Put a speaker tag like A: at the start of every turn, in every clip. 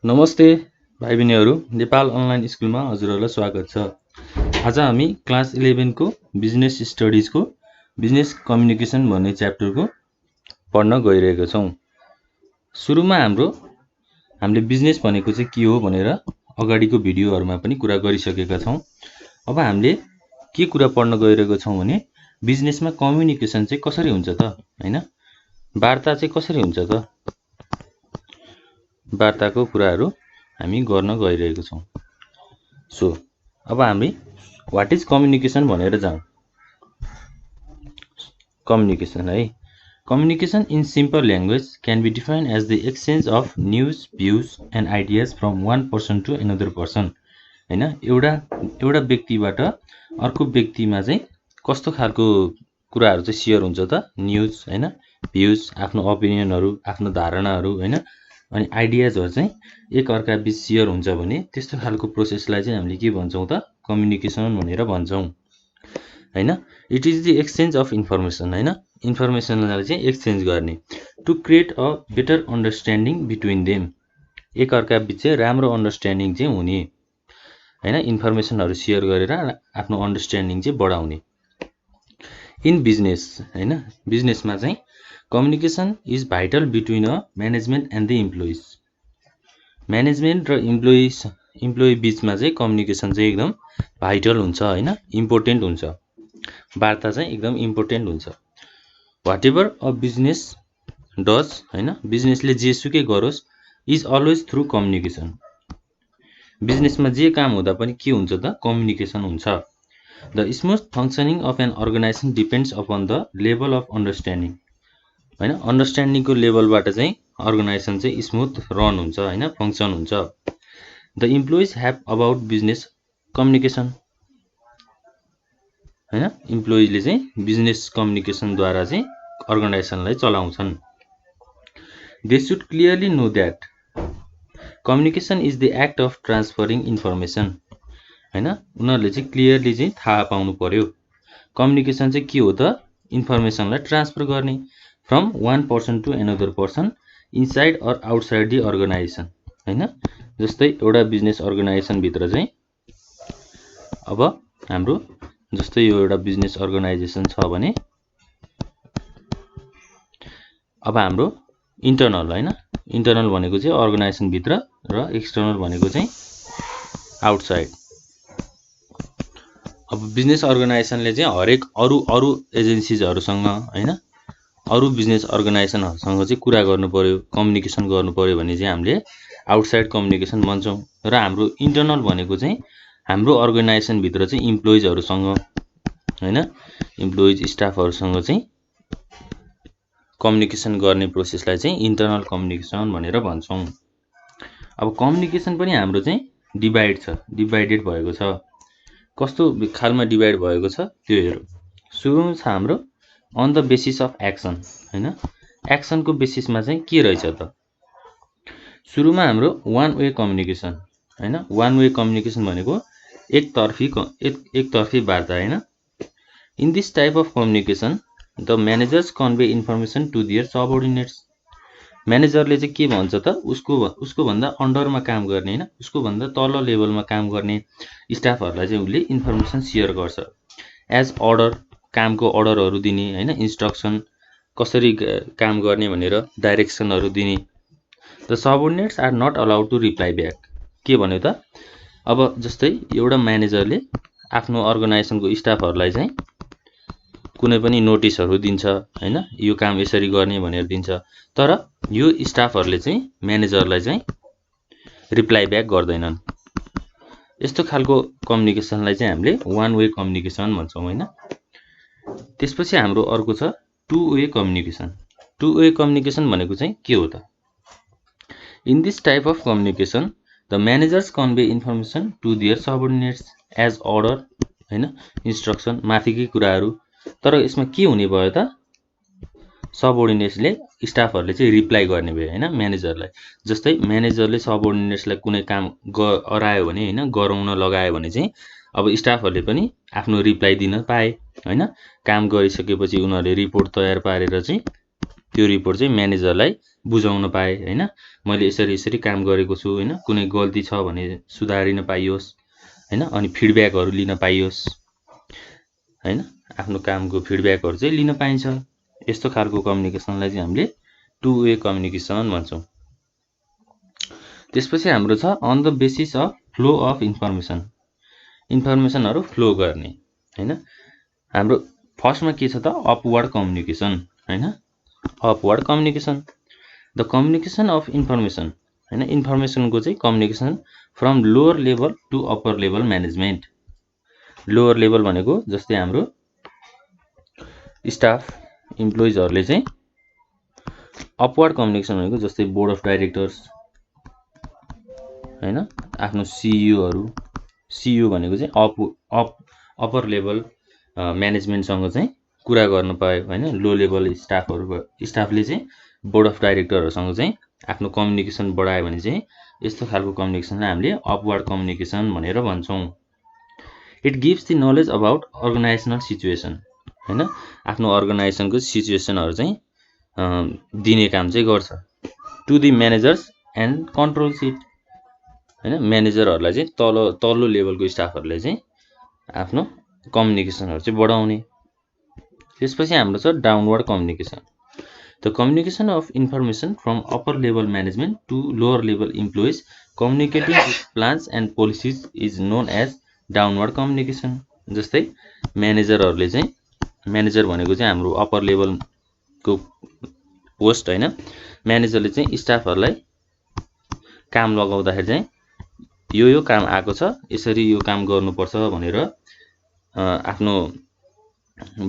A: नमस्ते भाइ बहिनीहरू, नेपाल अनलाइन स्कुलमा हजुरहरूलाई स्वागत छ। आज हामी क्लास 11 को बिजनेस स्टडिजको बिजनेस कम्युनिकेसन भन्ने च्याप्टरको पढ्न गइरहेका छौँ। सुरुमा हामीले बिजनेस भनेको चाहिँ के हो भनेर अगाडिको भिडियोहरूमा पनि कुरा गरिसकेका छौँ। अब हामीले के कुरा पढ्न गइरहेका छौँ भने बिजनेसमा कम्युनिकेसन चाहिँ कसरी हुन्छ त, हैन? वार्ता चाहिँ कसरी हुन्छ त? वार्ताको कुराहरू हामी गर्न गइरहेको छौँ। सो अब हामी व्हाट इज कम्युनिकेसन भनेर जाउँ। कम्युनिकेसन है, communication in simple language can be defined as the exchange of news, views and ideas from one person to another person. हैन, एउटा व्यक्तिबाट अर्को व्यक्तिमा चाहिँ कस्तो खालको कुराहरू चाहिँ सेयर हुन्छ त? न्युज, हैन, भ्युज, आफ्नो ओपिनियनहरू, आफ्नो धारणाहरू, हैन, अनि आइडियाजहरू चाहिँ एक अर्का बीच सेयर हुन्छ भने त्यस्तो खालको प्रोसेसलाई चाहिँ हामीले के भन्छौँ त? कम्युनिकेसन भनेर भन्छौँ, हैन। It is the exchange of information, हैन, इन्फर्मेसनलाई चाहिँ एक्सचेन्ज गर्ने to create a better understanding between them. एक अर्का बीच चाहिँ राम्रो अन्डरस्ट्यान्डिङ चाहिँ हुने, हैन, इन्फर्मेसनहरू सेयर गरेर आफ्नो अन्डरस्ट्यान्डिङ चाहिँ बढाउने। इन बिजनेस, हैन, बिजनेसमा चाहिँ communication is vital between a management and the employees. Management र इम्प्लोइ बिचमा चाहिँ कम्युनिकेसन चाहिँ एकदम भाइटल हुन्छ, हैन, इम्पोर्टेन्ट हुन्छ। वार्ता चाहिँ एकदम इम्पोर्टेन्ट हुन्छ। Whatever a business does, हैन, बिजनेसले जेसुकै गरोस्, इज अलवेज थ्रु कम्युनिकेसन। बिजनेसमा जे काम हुँदा पनि के हुन्छ त? कम्युनिकेसन हुन्छ। The smooth functioning of an organisation depends upon the level of understanding, हैन, अन्डरस्ट्यान्डिङको लेभलबाट चाहिँ अर्गनाइजेसन चाहिँ स्मुथ रन हुन्छ, हैन, फङ्सन हुन्छ। The employees have about business communication, हैन, इम्प्लोइजले चाहिँ बिजनेस कम्युनिकेसनद्वारा चाहिँ अर्गनाइजेसनलाई चलाउँछन्। They should clearly know that communication is the act of transferring information, हैन, उनीहरूले चाहिँ क्लियरली चाहिँ थाहा पाउनु पर्यो कम्युनिकेसन चाहिँ के हो त? इन्फर्मेसनलाई ट्रान्सफर गर्ने from one person to another person inside or outside the organisation, हैन। जस्तै एउटा बिजनेस अर्गनाइजेसनभित्र चाहिँ अब हाम्रो जस्तै यो एउटा बिजनेस अर्गनाइजेसन छ भने अब हाम्रो इन्टर्नल, हैन, इन्टर्नल भनेको चाहिँ अर्गनाइजेसनभित्र र एक्सटर्नल भनेको चाहिँ आउटसाइड। अब बिजनेस अर्गनाइजेसनले चाहिँ हरेक अरू एजेन्सिजहरूसँग, हैन, अरू बिजनेस अर्गनाइजेसनहरूसँग चाहिँ कुरा गर्नु पर्यो, कम्युनिकेसन गर्नु पर्यो भने चाहिँ हामीले आउटसाइड कम्युनिकेसन भन्छौँ। र हाम्रो इन्टर्नल भनेको चाहिँ हाम्रो अर्गनाइजेसनभित्र चाहिँ इम्प्लोइजहरूसँग, हैन, इम्प्लोइज स्टाफहरूसँग चाहिँ कम्युनिकेसन गर्ने प्रोसेसलाई चाहिँ इन्टर्नल कम्युनिकेसन भनेर भन्छौँ। अब कम्युनिकेसन पनि हाम्रो चाहिँ डिभाइडेड भएको छ। कस्तो खालमा डिभाइड भएको छ त्यो हेरौँ। सुरुमा छ हाम्रो on the basis of action, हैन, एक्सनको बेसिसमा चाहिँ के रहेछ त? सुरुमा हाम्रो वान वे कम्युनिकेसन, हैन, वान वे कम्युनिकेसन भनेको एकतर्फी वार्ता, हैन। In this type of communication the managers convey information to their subordinates. म्यानेजरले चाहिँ के भन्छ त? उसको भन्दा अन्डरमा काम गर्ने, हैन, उसको भन्दा तल लेभलमा काम गर्ने स्टाफहरूलाई चाहिँ उसले इन्फर्मेसन सेयर गर्छ। एज अर्डर, कामको अर्डरहरू दिने, हैन, इन्स्ट्रक्सन कसरी काम गर्ने भनेर डाइरेक्सनहरू दिने। The subordinates are not allowed to reply back. के भन्यो त? अब जस्तै एउटा म्यानेजरले आफ्नो अर्गनाइजेसनको स्टाफहरूलाई चाहिँ कुनै पनि नोटिसहरू दिन्छ, हैन, यो काम यसरी गर्ने भनेर दिन्छ, तर यो स्टाफहरूले चाहिँ म्यानेजरलाई चाहिँ रिप्लाई ब्याक गर्दैनन्। यस्तो खालको कम्युनिकेसनलाई चाहिँ हामीले वान वे कम्युनिकेसन भन्छौँ, हैन। त्यसपछि हाम्रो अर्को छ two way communication. Two way communication भनेको चाहिँ के हो त? In this type of communication the managers convey information to their subordinates as order, हैन, इन्स्ट्रक्सन, माथिकै कुराहरू। तर यसमा के हुने भयो त? सबअर्डिनेट्सले स्टाफहरूले चाहिँ रिप्लाई गर्ने भयो, हैन, म्यानेजरलाई। जस्तै म्यानेजरले सबअर्डिनेट्सलाई कुनै काम अरायो भने, हैन, गराउन लगायो भने चाहिँ अब स्टाफहरूले पनि आफ्नो रिप्लाई दिन पाए, हैन। काम गरिसकेपछि उनीहरूले रिपोर्ट तयार पारेर चाहिँ त्यो रिपोर्ट चाहिँ म्यानेजरलाई बुझाउन पाए हैन, मैले यसरी काम गरेको छु हैन, कुनै गल्ती छ भने सुधारिन पाइयोस् हैन, अनि फिडब्याकहरू लिन पाइयोस् हैन, आफ्नो कामको फिडब्याकहरू चाहिँ लिन पाइन्छ। यस्तो खालको कम्युनिकेसनलाई चाहिँ हामीले टु वे कम्युनिकेसन भन्छौँ। त्यसपछि हाम्रो छ on the basis of flow of information, इन्फर्मेसनहरू फ्लो गर्ने हैन। हाम्रो फर्स्टमा के छ त अपवर्ड कम्युनिकेसन हैन, upward communication, the communication of information हैन, इन्फर्मेसनको चाहिँ communication from lower level to upper level management. Lower level भनेको जस्तै हाम्रो स्टाफ इम्प्लोइजहरूले चाहिँ, अपवर्ड कम्युनिकेसन भनेको जस्तै बोर्ड अफ डाइरेक्टर्स हैन, आफ्नो सिइओ भनेको चाहिँ अप्पर लेभल म्यानेजमेन्टसँग चाहिँ कुरा गर्नु पायो हैन। लो लेभल स्टाफले चाहिँ बोर्ड अफ डाइरेक्टरहरूसँग चाहिँ आफ्नो कम्युनिकेसन बढायो भने चाहिँ यस्तो खालको कम्युनिकेसनलाई हामीले अपवर्ड कम्युनिकेसन भनेर भन्छौँ। It gives the knowledge about organisational situation हैन, आफ्नो अर्गनाइजेसनको सिचुएसनहरू चाहिँ दिने काम चाहिँ गर्छ। To the managers and control seat हैन, म्यानेजरहरूलाई चाहिँ तल्लो लेभलको स्टाफहरूले चाहिँ आफ्नो कम्युनिकेसनहरू चाहिँ बढाउने। त्यसपछि हाम्रो छ downward communication, the communication of information from upper level management to lower level employees communicating with plans and policies is known as downward communication. जस्तै म्यानेजरहरूले चाहिँ, म्यानेजर भनेको चाहिँ हाम्रो अप्पर लेभलको पोस्ट हैन, म्यानेजरले चाहिँ स्टाफहरूलाई काम लगाउँदाखेरि चाहिँ यो काम आएको छ, यसरी यो काम गर्नुपर्छ भनेर आफ्नो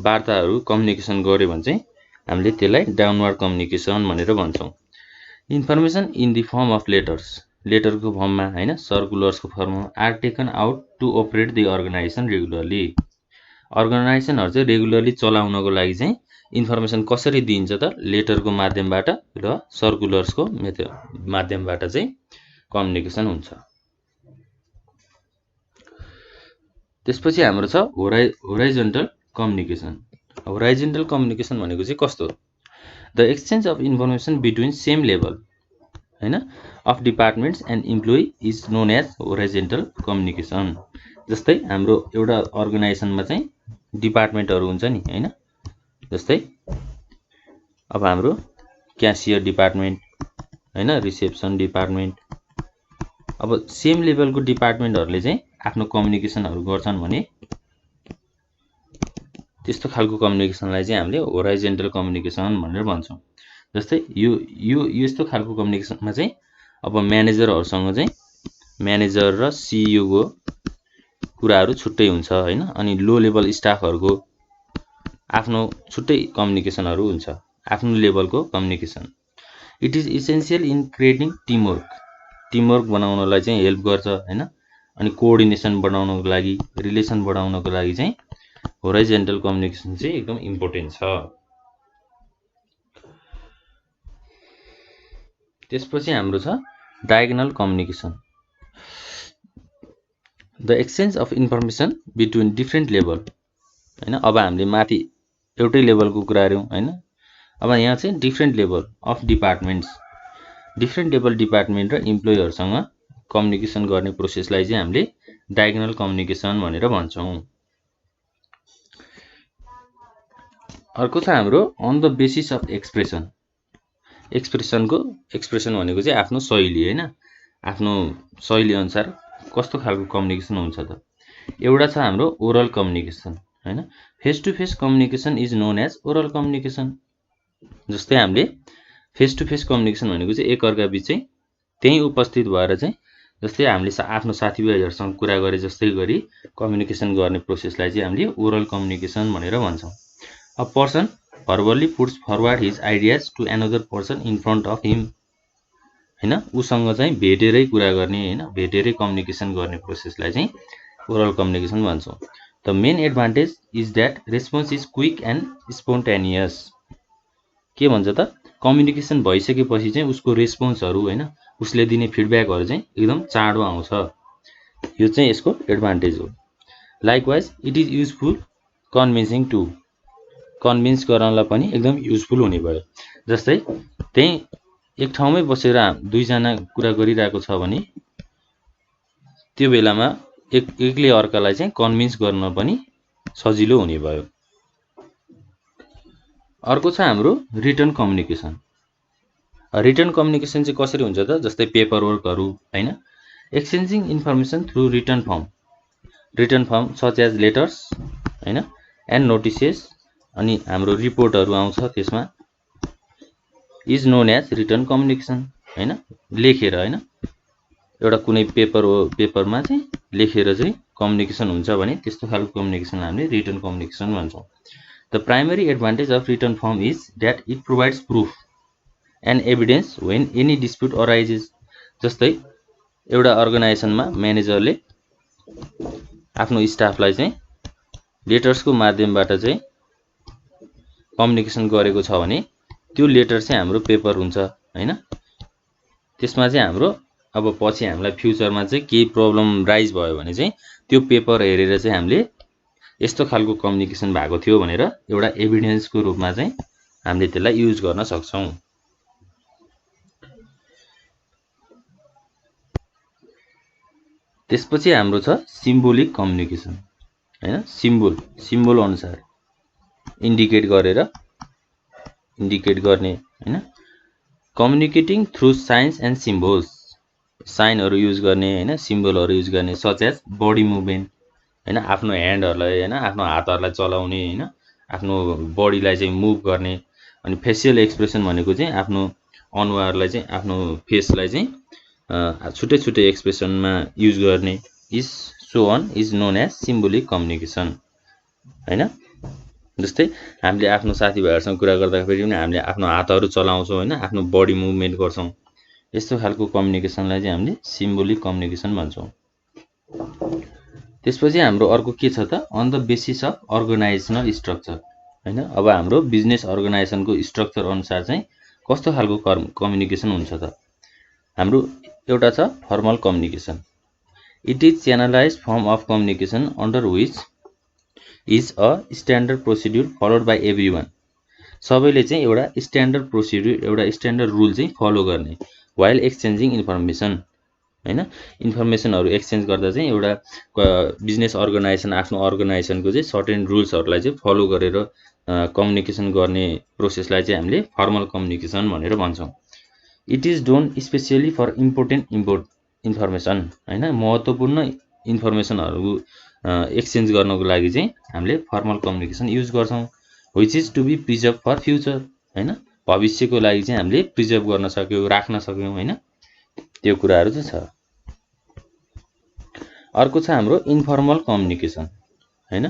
A: वार्ताहरू कम्युनिकेसन गर्यो भने चाहिँ हामीले त्यसलाई डाउनवर्ड कम्युनिकेसन भनेर भन्छौँ। Information in the form of letters, लेटरको फर्ममा हैन, सर्कुलर्सको फर्ममा are taken out to operate the organisation regularly. अर्गनाइजेसनहरू चाहिँ रेगुलरली चलाउनको लागि चाहिँ इन्फर्मेसन कसरी दिइन्छ त, लेटरको माध्यमबाट र सर्कुलर्सको माध्यमबाट चाहिँ कम्युनिकेसन हुन्छ। त्यसपछि हाम्रो छ होराइजन्टल कम्युनिकेसन। होराइजन्टल कम्युनिकेसन भनेको चाहिँ कस्तो, the exchange of information between same level हैन of departments and employee is known as horizontal communication. जस्तै हाम्रो एउटा अर्गनाइजेसनमा चाहिँ डिपार्टमेन्टहरू हुन्छ नि हैन, जस्तै अब हाम्रो क्यासियर डिपार्टमेन्ट हैन, रिसेप्सन डिपार्टमेन्ट, अब सेम लेभलको डिपार्टमेन्टहरूले चाहिँ आफ्नो कम्युनिकेसनहरू गर्छन् भने त्यस्तो खालको कम्युनिकेसनलाई चाहिँ हामीले होराइजन्टल कम्युनिकेसन भनेर भन्छौँ। जस्तै यो यस्तो खालको कम्युनिकेसनमा चाहिँ अब म्यानेजरहरूसँग चाहिँ म्यानेजर र सिइओको कुराहरू छुट्टै हुन्छ हैन, अनि लो लेभल स्टाफहरूको आफ्नो छुट्टै कम्युनिकेसनहरू हुन्छ, आफ्नो लेभलको communication. It is essential in creating teamwork बनाउनलाई चाहिँ हेल्प गर्छ हैन, अनि कोअर्डिनेसन बढाउनको लागि, रिलेसन बढाउनको लागि चाहिँ होराइजन्टल कम्युनिकेसन चाहिँ एकदम इम्पोर्टेन्ट छ। त्यसपछि हाम्रो छ diagonal communication, the exchange of information between different level हैन। अब हामीले माथि एउटै लेभलको कुरा गऱ्यौँ हैन, अब यहाँ चाहिँ different level of departments, different level department र इम्प्लोइहरूसँग कम्युनिकेसन गर्ने प्रोसेसलाई चाहिँ हामीले डायगोनल कम्युनिकेसन भनेर भन्छौँ। अर्को छ हाम्रो on the basis of expression. Expression भनेको चाहिँ आफ्नो शैली हैन, आफ्नो शैली अनुसार कस्तो खालको कम्युनिकेसन हुन्छ त। एउटा छ हाम्रो ओरल कम्युनिकेसन हैन, face to face communication is known as oral communication. जस्तै हामीले फेस टु फेस कम्युनिकेसन भनेको चाहिँ एकअर्का बीच चाहिँ त्यही उपस्थित भएर चाहिँ, जस्तै हामीले आफ्नो साथीभाइहरूसँग कुरा गरे जस्तै गरी कम्युनिकेसन गर्ने प्रोसेसलाई चाहिँ हामीले ओरल कम्युनिकेसन भनेर भन्छौँ। A person verbally puts forward his ideas to another person in front of him हैन, उसँग चाहिँ भेटेरै कुरा गर्ने हैन, भेटेरै कम्युनिकेसन गर्ने प्रोसेसलाई चाहिँ ओरल कम्युनिकेसन भन्छौँ। The main advantage is that response is quick and spontaneous. के भन्छ त, कम्युनिकेसन भइसकेपछि चाहिँ उसको रेस्पोन्सहरू हैन, उसले दिने फिडब्याकहरू चाहिँ एकदम चाँडो आउँछ, यो चाहिँ यसको एडभान्टेज हो। Likewise it is useful convincing to, convince गर्नलाई पनि एकदम युजफुल हुने भयो। जस्तै त्यही एक ठाउँमै बसेर दुईजना कुरा गरिरहेको छ भने त्यो बेलामा एकले अर्कालाई चाहिँ कन्भिन्स गर्न पनि सजिलो हुने भयो। अर्को छ हाम्रो रिटन कम्युनिकेसन। रिटन कम्युनिकेसन चाहिँ कसरी हुन्छ त, जस्तै पेपर वर्कहरू हैन, exchanging information through written form such as letters हैन एन्ड नोटिसेस, अनि हाम्रो रिपोर्टहरू आउँछ त्यसमा, is known as written communication हैन। लेखेर हैन, एउटा कुनै पेपरमा चाहिँ लेखेर चाहिँ कम्युनिकेसन हुन्छ भने त्यस्तो खालको कम्युनिकेसन हामीले रिटन कम्युनिकेसन भन्छौँ। The primary advantage of written form is that it provides proof and evidence when any dispute arises. जस्तै एउटा अर्गनाइजेसनमा म्यानेजरले आफ्नो स्टाफलाई चाहिँ लेटर्सको माध्यमबाट चाहिँ कम्युनिकेसन गरेको छ भने त्यो लेटर चाहिँ हाम्रो पेपर हुन्छ हैन। त्यसमा चाहिँ हाम्रो अब पछि हामीलाई फ्युचरमा चाहिँ केही प्रब्लम राइज भयो भने चाहिँ त्यो पेपर हेरेर चाहिँ हामीले यस्तो खालको कम्युनिकेसन भएको थियो भनेर एउटा एभिडेन्सको रूपमा चाहिँ हामीले त्यसलाई युज गर्न सक्छौं। त्यसपछि हाम्रो छ सिम्बोलिक कम्युनिकेसन हैन। सिम्बोल अनुसार इन्डिकेट गर्ने हैन। Communicating through signs and symbols, साइनहरु युज गर्ने हैन, सिम्बलहरु युज गर्ने, सच एज बडी मुभमेन्ट हैन, आफ्नो ह्यान्डहरुलाई हैन, आफ्नो हातहरुलाई चलाउने हैन, आफ्नो बडीलाई चाहिँ मुभ गर्ने। अनि फेसियल एक्सप्रेसन भनेको चाहिँ आफ्नो अनुहारलाई चाहिँ, आफ्नो फेसलाई चाहिँ छुट्टै छुट्टै एक्सप्रेसनमा युज गर्ने, is so on is known as symbolic communication हैन। जस्तै हामीले आफ्नो साथीभाइहरुसँग कुरा गर्दाखेरि पनि हामीले आफ्नो हातहरु चलाउँछौं हैन, आफ्नो बडी मुभमेन्ट गर्छौं। यस्तो खालको कम्युनिकेसनलाई चाहिँ हामीले सिम्बोलिक कम्युनिकेसन भन्छौं। त्यसपछि हाम्रो अर्को के छ त, on the basis of organisational structure हैन। अब हाम्रो बिजनेस अर्गनाइजेसनको स्ट्रक्चर अनुसार चाहिँ कस्तो खालको कम्युनिकेसन हुन्छ त। हाम्रो एउटा छ formal communication. It is channelised form of communication under which is a standard procedure followed by everyone. सबैले चाहिँ एउटा स्ट्यान्डर्ड प्रोसिड्युर, एउटा स्ट्यान्डर्ड रुल चाहिँ फलो गर्ने, वाइल एक्सचेन्जिङ इन्फर्मेसन हैन। इन्फर्मेसनहरु एक्सचेन्ज गर्दा चाहिँ एउटा बिजनेस अर्गनाइजेसन आफ्नो अर्गनाइजेसनको चाहिँ सर्टेन रुल्सहरुलाई चाहिँ फलो गरेर कम्युनिकेसन गर्ने प्रोसेसलाई चाहिँ हामीले फर्मल कम्युनिकेसन भनेर भन्छौं। It is done specially for important information हैन, महत्त्वपूर्ण इन्फर्मेसनहरु एक्सचेन्ज गर्नको लागि चाहिँ हामीले फर्मल कम्युनिकेसन युज गर्छौं। Which is to be preserve for future हैन, भविष्यको लागि चाहिँ हामीले प्रिजर्भ गर्न सक्यौं, राख्न सक्यौं हैन, त्यो कुराहरु चाहिँ छ। अर्को छ हाम्रो इन्फर्मल कम्युनिकेसन हैन।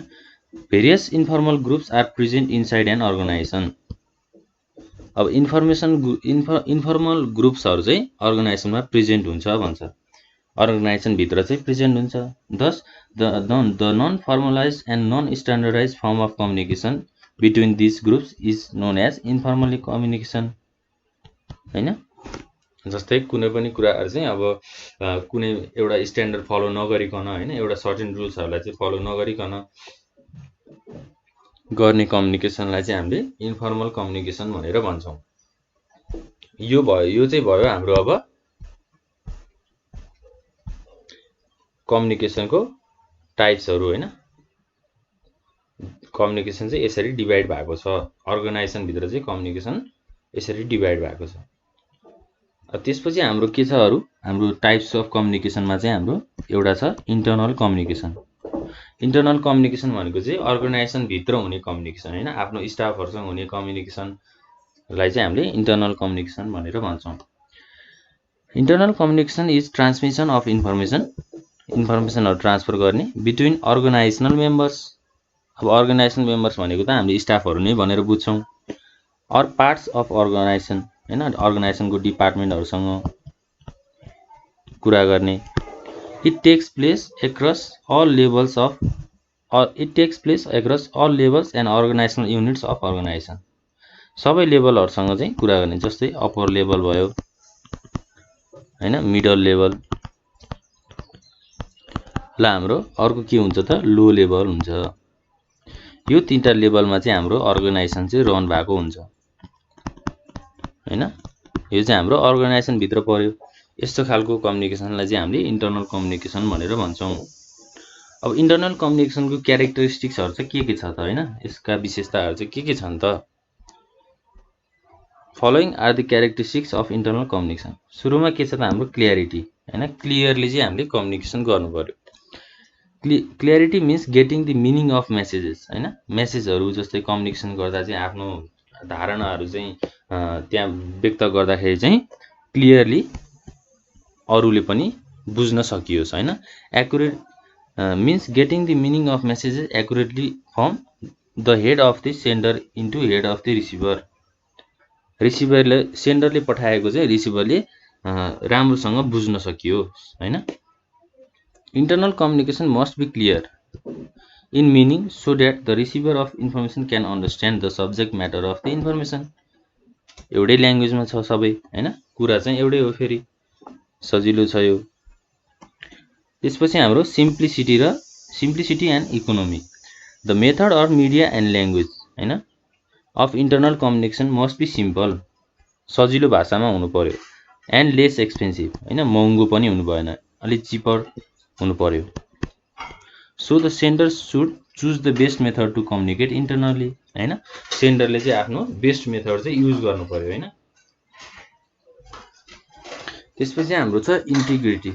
A: Various informal groups are present inside an organisation. अब इन्फर्मल ग्रुप्सहरु चाहिँ अर्गनाइजेसनमा प्रेजेन्ट हुन्छ भन्छ, अर्गनाइजेसन भित्र चाहिँ प्रेजेन्ट हुन्छ। Thus the non formalised and non standardised form of communication between this groups is known as informal communication हैन। जस्तै कुनै पनि कुराहरु चाहिँ अब कुनै एउटा स्ट्यान्डर्ड फलो नगरिकन हैन, एउटा सर्टेन रुल्सहरुलाई चाहिँ फलो नगरिकन गर्ने कम्युनिकेसनलाई चाहिँ हामीले इन्फर्मल कम्युनिकेसन भनेर भन्छौं। यो चाहिँ भयो हाम्रो अब कम्युनिकेसनको टाइप्सहरु हैन। कम्युनिकेसन चाहिँ यसरी डिभाइड भएको छ, अर्गनाइजेसन भित्र चाहिँ कम्युनिकेसन यसरी डिभाइड भएको छ। त्यसपछि हाम्रो के छ अरु, हाम्रो टाइप्स अफ कम्युनिकेसनमा चाहिँ हाम्रो एउटा छ इन्टर्नल कम्युनिकेसन। इन्टर्नल कम्युनिकेसन भनेको चाहिँ अर्गनाइजेसन भित्र हुने कम्युनिकेसन हैन, आफ्नो स्टाफहरुसँग हुने कम्युनिकेसनलाई चाहिँ हामीले इन्टर्नल कम्युनिकेसन भनेर भन्छौं। Internal communication is transmission of इन्फर्मेसनहरु ट्रान्सफर गर्ने बिट्विन अर्गनाइजेसनल मेम्बर्स। अब अर्गनाइजेसनल मेम्बर्स भनेको त हामीले स्टाफहरु नै भनेर बुझ्छौं, अर पार्ट्स अफ अर्गनाइजेसन हैन, अर्गनाइजेसनको डिपार्टमेन्टहरुसँग कुरा गर्ने। It takes place across all levels and organizational units of organization. सबै लेभलहरुसँग चाहिँ कुरा गर्ने, जस्तै अप्पर लेभल भयो हैन, मिडल लेभल। ल हाम्रो अर्को के हुन्छ त, लो लेभल हुन्छ। यो तीनटा लेभलमा चाहिँ हाम्रो अर्गनाइजेसन चाहिँ रन भएको हुन्छ हैन। यो चाहिँ हाम्रो अर्गनाइजेसन भित्र पर्यो। यस्तो खालको कम्युनिकेसनलाई चाहिँ हामीले इन्टरनल कम्युनिकेसन भनेर भन्छौँ। अब इन्टरनल कम्युनिकेसनको क्यारेक्टरिस्टिक्सहरु चाहिँ के छ त हैन, यसका विशेषताहरु चाहिँ के छन् त? Following are the characteristics of internal communication. सुरुमा के छ त हाम्रो क्लियरिटी हैन, क्लियरली चाहिँ हामीले कम्युनिकेसन गर्नु पर्यो। Clarity means getting the meaning of messages हैन, मेसेजहरु जस्तै कम्युनिकेसन गर्दा चाहिँ आफ्नो धारणाहरु चाहिँ त्यहाँ व्यक्त गर्दाखेरि चाहिँ क्लियरली अरूले पनि बुझ्न सकियोस् हैन। Accurate means getting the meaning of messages accurately from the head of the sender into head of the receiver। रिसिभरले सेन्डरले पठाएको चाहिँ रिसिभरले राम्रोसँग बुझ्न सकियोस् हैन। Internal communication must be clear in meaning so that the receiver of information can understand the subject matter of the information. एउटै ल्याङ्ग्वेजमा छ सबै हैन, कुरा चाहिँ एउटै हो, फेरि सजिलो छ यो। त्यसपछि हाम्रो simplicity and economy. The method or media and language हैन of internal communication must be simple, सजिलो भाषामा हुनु पर्यो। एन्ड लेस एक्सपेन्सिभ हैन, महँगो पनि हुनु भएन, अलि चिपर हुनु पर्यो। So the sender should choose the best method to communicate internally हैन, सेन्डरले चाहिँ आफ्नो बेस्ट मेथड चाहिँ युज गर्नु पर्यो हैन। त्यसपछि हाम्रो छ इन्टिग्रिटी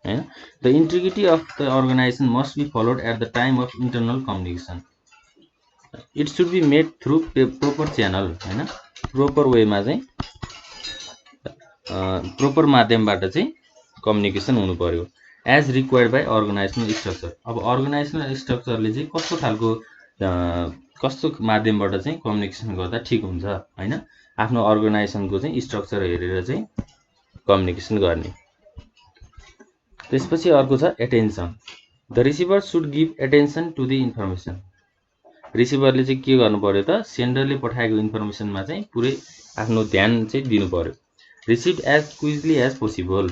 A: हैन। The integrity of the organisation must be followed at the time of internal communication. It should be made through proper channel हैन, प्रोपर वेमा चाहिँ प्रोपर माध्यमबाट चाहिँ कम्युनिकेसन हुनु पर्यो। As required by organisational structure. अब अर्गनाइजेसनल स्ट्रक्चरले चाहिँ कस्तो माध्यमबाट चाहिँ कम्युनिकेसन गर्दा ठिक हुन्छ हैन, आफ्नो अर्गनाइजेसनको चाहिँ स्ट्रक्चर हेरेर चाहिँ कम्युनिकेसन गर्ने। त्यसपछि अर्को छ attention. The receiver should give attention to the information. रिसिभरले चाहिँ के गर्नु पर्यो त, सेन्डरले पठाएको इन्फर्मेसनमा चाहिँ पुरै आफ्नो ध्यान चाहिँ दिनु पर्यो। Receive as quickly as possible.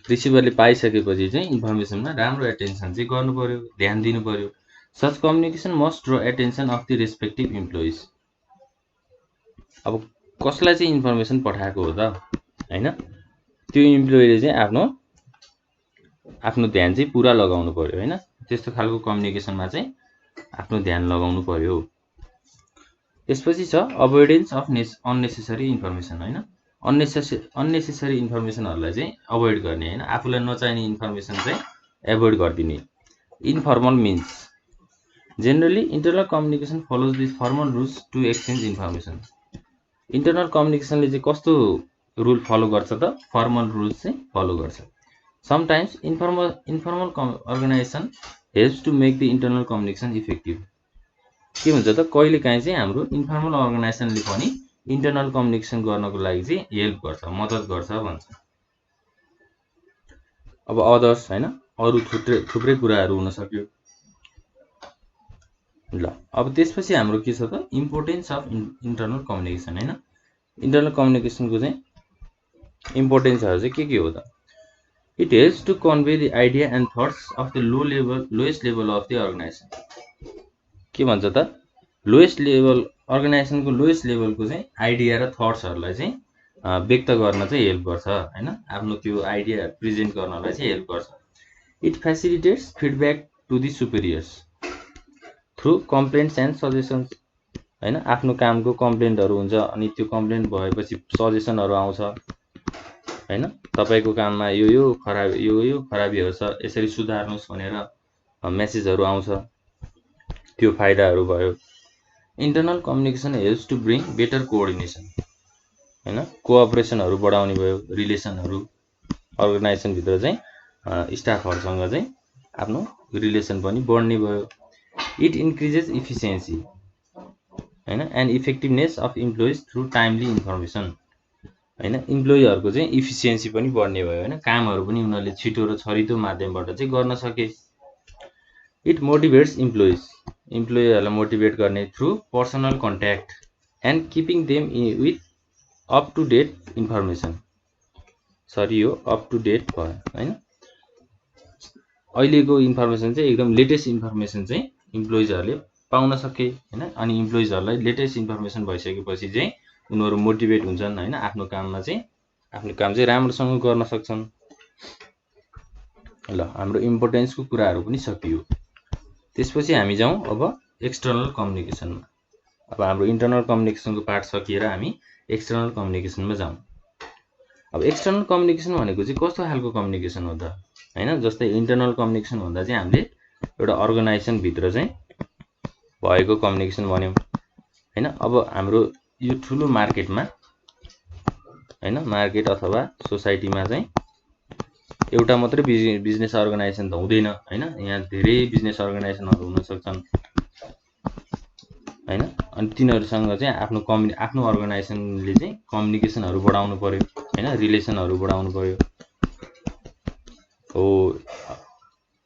A: रिसिभरले पाइसकेपछि चाहिँ इन्फर्मेसनमा राम्रो एटेन्सन चाहिँ गर्नु पर्यो, ध्यान दिनु पर्यो। Such communication must draw attention of the respective employees. अब कसलाई चाहिँ इन्फर्मेसन पठाएको हो त हैन, त्यो इम्प्लोइले चाहिँ आफ्नो ध्यान चाहिँ पुरा लगाउनु पर्यो हैन। त्यस्तो खालको कम्युनिकेसनमा चाहिँ आफ्नो ध्यान लगाउनु पर्यो। त्यसपछि छ अभोइडेन्स अफ अननेसेसरी इन्फर्मेसन हैन, अननेसेसरी इन्फर्मेसनहरुलाई चाहिँ अभोइड गर्ने हैन, आफूलाई नचाहिने इन्फर्मेसन चाहिँ एभोइड गरिदिने। Informal means generally internal communication follows the formal rules to exchange information. Internal कम्युनिकेसनले चाहिँ कस्तो रुल फलो गर्छ त, फर्मल रुल्स चाहिँ फलो गर्छ। Sometimes informal organization helps to make the internal communication effective. के हुन्छ त, कहिलेकाहीँ चाहिँ हाम्रो इन्फर्मल अर्गनाइजेसनले पनि इन्टरनल कम्युनिकेसन गर्नको लागि चाहिँ हेल्प गर्छ, मद्दत गर्छ भन्छ। अब अदर्स हैन, अरु थुप्रै कुराहरू हुन सक्यो। ल अब त्यसपछि हाम्रो के छ त, इम्पोर्टेन्स अफ इन्टरनल कम्युनिकेसन हैन। इन्टरनल कम्युनिकेसनको चाहिँ इम्पोर्टेन्सहरु चाहिँ के हो त? It helps to convey the idea and thoughts of the lowest level of the organisation. के भन्छ त, लोएस्ट लेभल अर्गनाइजेसनको लोएस्ट लेभलको चाहिँ आइडिया र थट्सहरुलाई चाहिँ व्यक्त गर्न चाहिँ हेल्प गर्छ हैन, आफ्नो त्यो आइडिया प्रेजेन्ट गर्नलाई चाहिँ हेल्प गर्छ। It facilitates feedback to the superiors through complaints and suggestions हैन। आफ्नो कामको कम्प्लेन्टहरु हुन्छ, अनि त्यो कम्प्लेन्ट भएपछि सजेसनहरु आउँछ हैन, तपाईको काममा यो खराबीहरु छ, यसरी सुधार्नुस् भनेर मेसेजहरु आउँछ, त्यो फाइदाहरु भयो। Internal communication helps to bring better coordination हैन, कोअपरेसनहरु बढाउने भयो, रिलेसनहरु अर्गनाइजेसन भित्र चाहिँ स्टाफहरुसँग चाहिँ आफ्नो रिलेसन पनि बढ्ने भयो। इट इन्क्रिजेस इफिसिएन्सी हैन and effectiveness of employees through timely information हैन, इम्प्लोइहरुको चाहिँ इफिसिएन्सी पनि बढ्ने भयो हैन, कामहरु पनि उनीहरुले छिटो र छरितो माध्यमबाट चाहिँ गर्न सके। इट मोटिभेट्स इम्प्लोइज, इम्प्लोइहरुलाई मोटिभेट गर्ने through personal contact and keeping them with up to date information. Sorry यो अप टु डेट भयो हैन, अहिलेको इन्फर्मेसन चाहिँ एकदम लेटेस्ट इन्फर्मेसन चाहिँ इम्प्लोइजहरुले पाउन सके हैन। अनि इम्प्लोइजहरुलाई लेटेस्ट इन्फर्मेसन भइसकेपछि चाहिँ उनीहरू मोटिभेट हुन्छन् हैन, आफ्नो काम चाहिँ राम्रोसँग गर्न सक्छन्। ल हाम्रो इम्पोर्टेन्सको कुराहरू पनि सकियो। त्यसपछि हामी जाउँ अब एक्सटर्नल कम्युनिकेसनमा। अब हाम्रो इन्टर्नल कम्युनिकेसनको पार्ट सकिएर हामी एक्सटर्नल कम्युनिकेसनमा जाउँ। अब एक्सटर्नल कम्युनिकेसन भनेको चाहिँ कस्तो खालको कम्युनिकेसन हो त हैन, जस्तै इन्टर्नल कम्युनिकेसन भन्दा चाहिँ हामीले एउटा अर्गनाइजेसन भित्र चाहिँ भएको कम्युनिकेसन भन्यौं हैन। अब हाम्रो यो ठुलो मार्केटमा हैन, मार्केट अथवा सोसाइटीमा चाहिँ एउटा मात्रै बिजनेस अर्गनाइजेसन त हुँदैन हैन, यहाँ धेरै बिजनेस अर्गनाइजेसनहरू हुन सक्छन् हैन। अनि तिनीहरुसँग चाहिँ आफ्नो अर्गनाइजेसनले चाहिँ कम्युनिकेसनहरू बढाउनु पर्यो हैन, रिलेसनहरू बढाउनु पर्यो। हो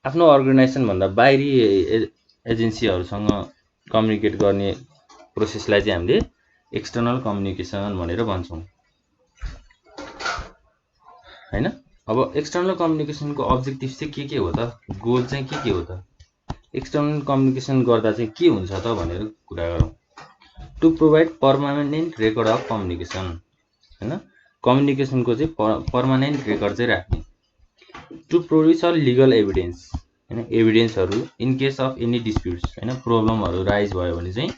A: आफ्नो अर्गनाइजेसन भन्दा बाहिरी एजेन्सीहरूसँग कम्युनिकेट गर्ने प्रोसेसलाई चाहिँ हामीले एक्सटर्नल कम्युनिकेसन भनेर भन्छौं हैन। अब एक्सटर्नल कम्युनिकेसनको अब्जेक्टिभ चाहिँ के हो त, गोल चाहिँ के हो त, एक्सटर्नल कम्युनिकेसन गर्दा चाहिँ के हुन्छ त भनेर कुरा गरौँ। To provide permanent record of communication हैन, कम्युनिकेसनको चाहिँ पर्मानेन्ट रेकर्ड चाहिँ राख्ने। To produce a legal evidence हैन, एभिडेन्सहरू in case of any disputes हैन, प्रब्लमहरू राइज भयो भने चाहिँ